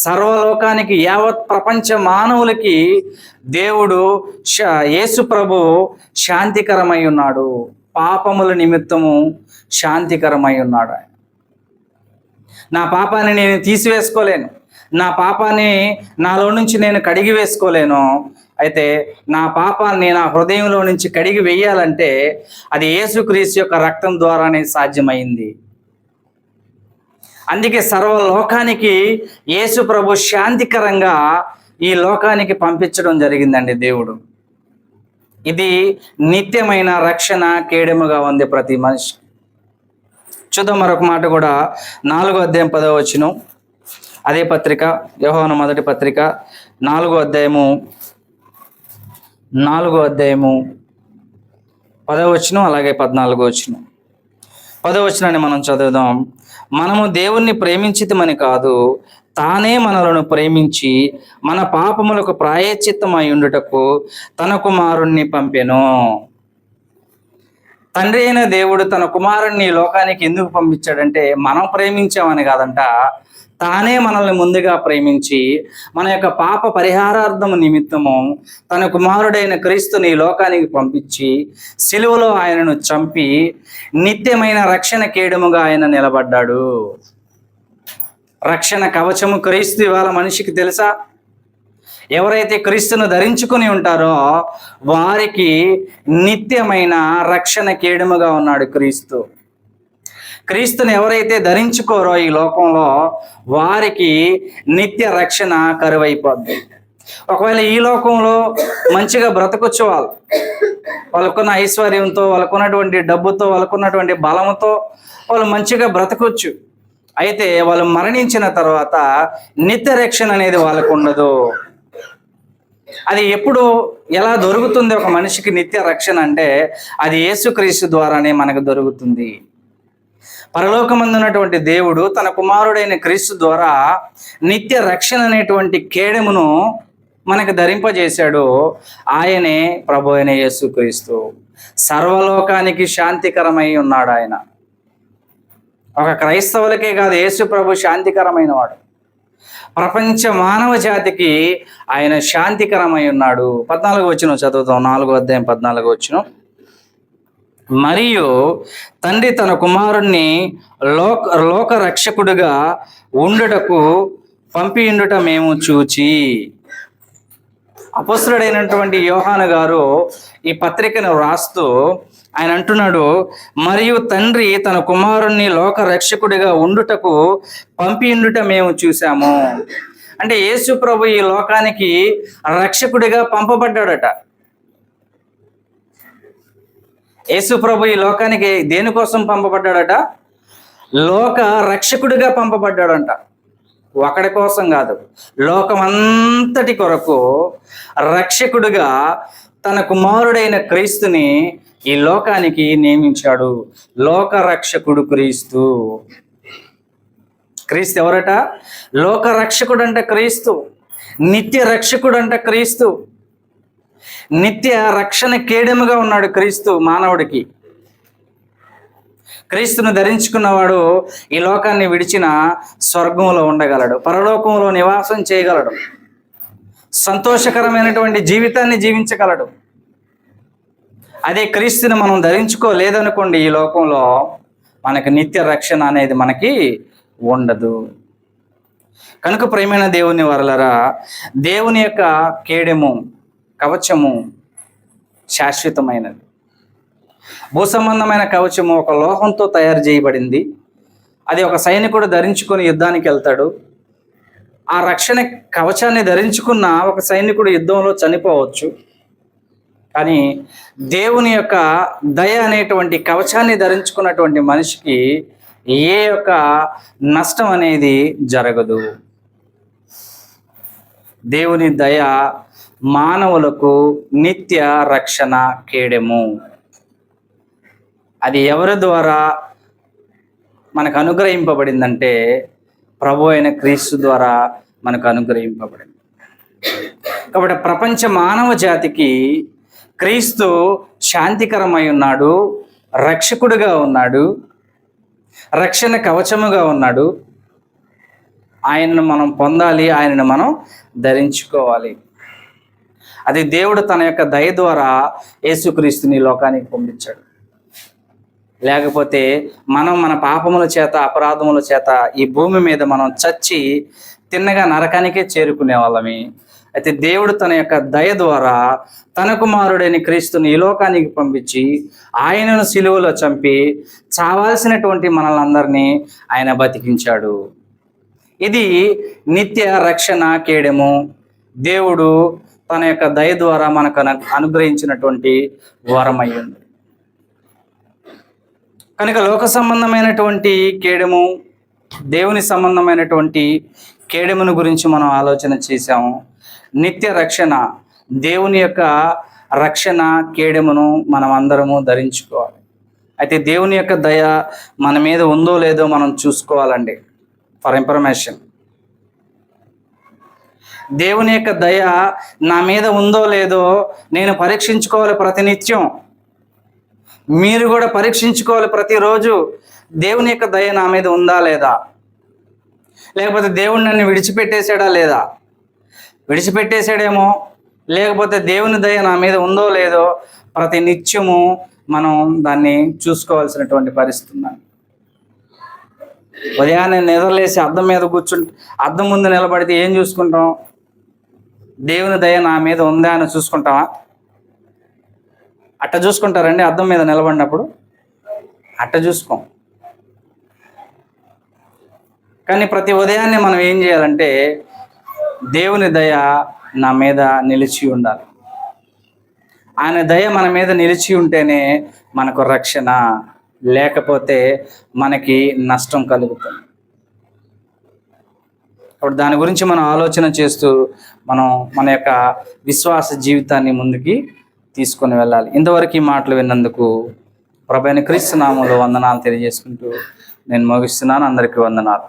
సర్వలోకానికి, యావత్ ప్రపంచ మానవులకి దేవుడు యేసు ప్రభు శాంతికరమై ఉన్నాడు. పాపముల నిమిత్తము శాంతికరమై ఉన్నాడు. నా పాపాన్ని నేను తీసివేసుకోలేను, నా పాపాన్ని నాలో నుంచి నేను కడిగి వేసుకోలేను. అయితే నా పాపాన్ని నా హృదయంలో నుంచి కడిగి వేయాలంటే అది యేసుక్రీస్తు యొక్క రక్తం ద్వారానే సాధ్యమైంది. అందుకే సర్వలోకానికి యేసు ప్రభు శాంతికరంగా ఈ లోకానికి పంపించడం జరిగిందండి దేవుడు. ఇది నిత్యమైన రక్షణ కేడెముగా ఉంది ప్రతి మనిషి. చూద్దాం మరొక మాట కూడా, 4వ అధ్యాయం 10వ వచనం, అదే పత్రిక, యోహాను మొదటి పత్రిక 4వ అధ్యాయము 10వ వచనం, అలాగే 14వ వచనం. 10వ వచనాన్ని మనం చదువుదాం. మనము దేవుణ్ణి ప్రేమించితమని కాదు, తానే మనలను ప్రేమించి మన పాపములకు ప్రాయశ్చిత్తమై ఉండుటకు తన కుమారుణ్ణి పంపెను. తండ్రి అయిన దేవుడు తన కుమారుణ్ణి ఈ లోకానికి ఎందుకు పంపించాడంటే మనం ప్రేమించామని కాదంట, తానే మనల్ని ముందుగా ప్రేమించి మన యొక్క పాప పరిహారార్థము నిమిత్తము తన కుమారుడైన క్రీస్తుని ఈ లోకానికి పంపించి సిలువలో ఆయనను చంపి నిత్యమైన రక్షణ కేడముగా ఆయన నిలబడ్డాడు. రక్షణ కవచము క్రీస్తు ఇవాళ మనిషికి తెలుసా? ఎవరైతే క్రీస్తును ధరించుకుని ఉంటారో వారికి నిత్యమైన రక్షణ కేడముగా ఉన్నాడు క్రీస్తు. క్రీస్తుని ఎవరైతే ధరించుకోరో ఈ లోకంలో వారికి నిత్య రక్షణ కరువైపోద్ది. ఒకవేళ ఈ లోకంలో మంచిగా బ్రతకొచ్చు, వాళ్ళకున్న ఐశ్వర్యంతో, వాళ్ళకున్నటువంటి డబ్బుతో, వాళ్ళకున్నటువంటి బలంతో వాళ్ళు మంచిగా బ్రతకొచ్చు. అయితే వాళ్ళు మరణించిన తర్వాత నిత్య రక్షణ అనేది వాళ్ళకు ఉండదు. అది ఎప్పుడు ఎలా దొరుకుతుంది ఒక మనిషికి నిత్య రక్షణ అంటే అది యేసుక్రీస్తు ద్వారానే మనకు దొరుకుతుంది. పరలోకమందున్నటువంటి దేవుడు తన కుమారుడైన క్రీస్తు ద్వారా నిత్య రక్షణ అనేటువంటి కేడమును మనకు ధరింపజేశాడు. ఆయనే ప్రభు అయిన యేసుక్రీస్తు. సర్వలోకానికి శాంతికరమై ఉన్నాడు ఆయన. ఒక క్రైస్తవులకే కాదు, యేసు ప్రభు శాంతికరమైన వాడు. ప్రపంచ మానవ జాతికి ఆయన శాంతికరమై ఉన్నాడు. 14వ వచనం చదువుతాం, 4వ అధ్యాయం 14వ వచనం. మరియు తండ్రి తన కుమారుణ్ణి లోక రక్షకుడుగా ఉండుటకు పంపియుండుట మేము చూచి. అపొస్తలుడైనటువంటి యోహాను గారు ఈ పత్రికను వ్రాస్తూ ఆయన అంటున్నాడు, మరియు తండ్రి తన కుమారుణ్ణి లోక రక్షకుడిగా ఉండుటకు పంపియుండుట మేము చూసాము. అంటే యేసు ప్రభు ఈ లోకానికి రక్షకుడిగా పంపబడ్డాడట. యేసు ప్రభు ఈ లోకానికి దేనికోసం పంపబడ్డాడట? లోక రక్షకుడిగా పంపబడ్డాడంట. ఒకడి కోసం కాదు, లోకమంతటి కొరకు రక్షకుడిగా తన కుమారుడైన క్రీస్తుని ఈ లోకానికి నియమించాడు. లోక రక్షకుడు క్రీస్తు. క్రీస్తు ఎవరట? లోక రక్షకుడు అంట క్రీస్తు. నిత్య రక్షకుడు అంట క్రీస్తు. నిత్య రక్షణ కేడముగా ఉన్నాడు క్రీస్తు మానవుడికి. క్రీస్తును ధరించుకున్నవాడు ఈ లోకాన్ని విడిచిన స్వర్గంలో ఉండగలడు, పరలోకంలో నివాసం చేయగలడు, సంతోషకరమైనటువంటి జీవితాన్ని జీవించగలడు. అదే క్రీస్తుని మనం ధరించుకోలేదనుకోండి, ఈ లోకంలో మనకి నిత్య రక్షణ అనేది మనకి ఉండదు. కనుక ప్రియమైన దేవుని వరలరా, దేవుని యొక్క కేడెము కవచము శాశ్వతమైనది. భూసంబంధమైన కవచము ఒక లోహంతో తయారు చేయబడింది. అది ఒక సైనికుడు ధరించుకొని యుద్ధానికి వెళ్తాడు. ఆ రక్షణ కవచాన్ని ధరించుకున్న ఒక సైనికుడు యుద్ధంలో చనిపోవచ్చు. కానీ దేవుని యొక్క దయ అనేటువంటి కవచాన్ని ధరించుకున్నటువంటి మనిషికి ఏ యొక్క నష్టం అనేది జరగదు. దేవుని దయ మానవులకు నిత్య రక్షణ కేడెము. అది ఎవరి ద్వారా మనకు అనుగ్రహింపబడిందంటే ప్రభు అయిన క్రీస్తు ద్వారా మనకు అనుగ్రహింపబడింది. కాబట్టి ప్రపంచ మానవ జాతికి క్రీస్తు శాంతికరమై ఉన్నాడు, రక్షకుడుగా ఉన్నాడు, రక్షణ కవచముగా ఉన్నాడు. ఆయనను మనం పొందాలి, ఆయనను మనం ధరించుకోవాలి. అది దేవుడు తన యొక్క దయ ద్వారా యేసుక్రీస్తుని లోకానికి పంపించాడు. లేకపోతే మనం మన పాపముల చేత, అపరాధముల చేత ఈ భూమి మీద మనం చచ్చి తిన్నగా నరకానికే చేరుకునే వాళ్ళమి. అయితే దేవుడు తన యొక్క దయ ద్వారా తన కుమారుడైన క్రీస్తుని ఈ లోకానికి పంపించి ఆయనను సిలువలో చంపి చావాల్సినటువంటి మనల్ని అందరినీ ఆయన బతికించాడు. ఇది నిత్య రక్షణ కేడెము. దేవుడు తన యొక్క దయ ద్వారా మనకు అనుగ్రహించినటువంటి వరమయ్యింది. కనుక లోక సంబంధమైనటువంటి కేడెము, దేవుని సంబంధమైనటువంటి కేడెమును గురించి మనం ఆలోచన చేశాము. నిత్య రక్షణ, దేవుని యొక్క రక్షణ కేడెమును మనం అందరము ధరించుకోవాలి. అయితే దేవుని యొక్క దయ మన మీద ఉందో లేదో మనం చూసుకోవాలండి. ఫర్ ఇన్ఫర్మేషన్, దేవుని యొక్క దయ నా మీద ఉందో లేదో నేను పరీక్షించుకోవాలి ప్రతినిత్యం. మీరు కూడా పరీక్షించుకోవాలి ప్రతిరోజు. దేవుని యొక్క దయ నా మీద ఉందా లేదా, లేకపోతే దేవుడు నన్ను విడిచిపెట్టేశాడా లేదా. విడిచిపెట్టేశాడేమో, లేకపోతే దేవుని దయ నా మీద ఉందో లేదో ప్రతి నిత్యము మనం దాన్ని చూసుకోవాల్సినటువంటి పరిస్థితి ఉంది. ఉదయాన్నే నిద్రలేసి అద్దం మీద అద్దం ముందు నిలబడితే ఏం చూసుకుంటాం? దేవుని దయ నా మీద ఉందా అని చూసుకుంటామా? అట్ట చూసుకుంటారండి అద్దం మీద నిలబడినప్పుడు? అట్ట చూసుకోం. కానీ ప్రతి ఉదయాన్నే మనం ఏం చేయాలంటే దేవుని దయ నా మీద నిలిచి ఉండాలి. ఆయన దయ మన మీద నిలిచి ఉంటేనే మనకు రక్షణ, లేకపోతే మనకి నష్టం కలుగుతుంది. అప్పుడు దాని గురించి మనం ఆలోచన చేస్తూ మనం మన యొక్క విశ్వాస జీవితాన్ని ముందుకి తీసుకొని వెళ్ళాలి. ఇంతవరకు ఈ మాటలు విన్నందుకు ప్రభువైన క్రీస్తు నామములో వందనాలు తెలియజేసుకుంటూ నేను ముగిస్తున్నాను. అందరికీ వందనాలు.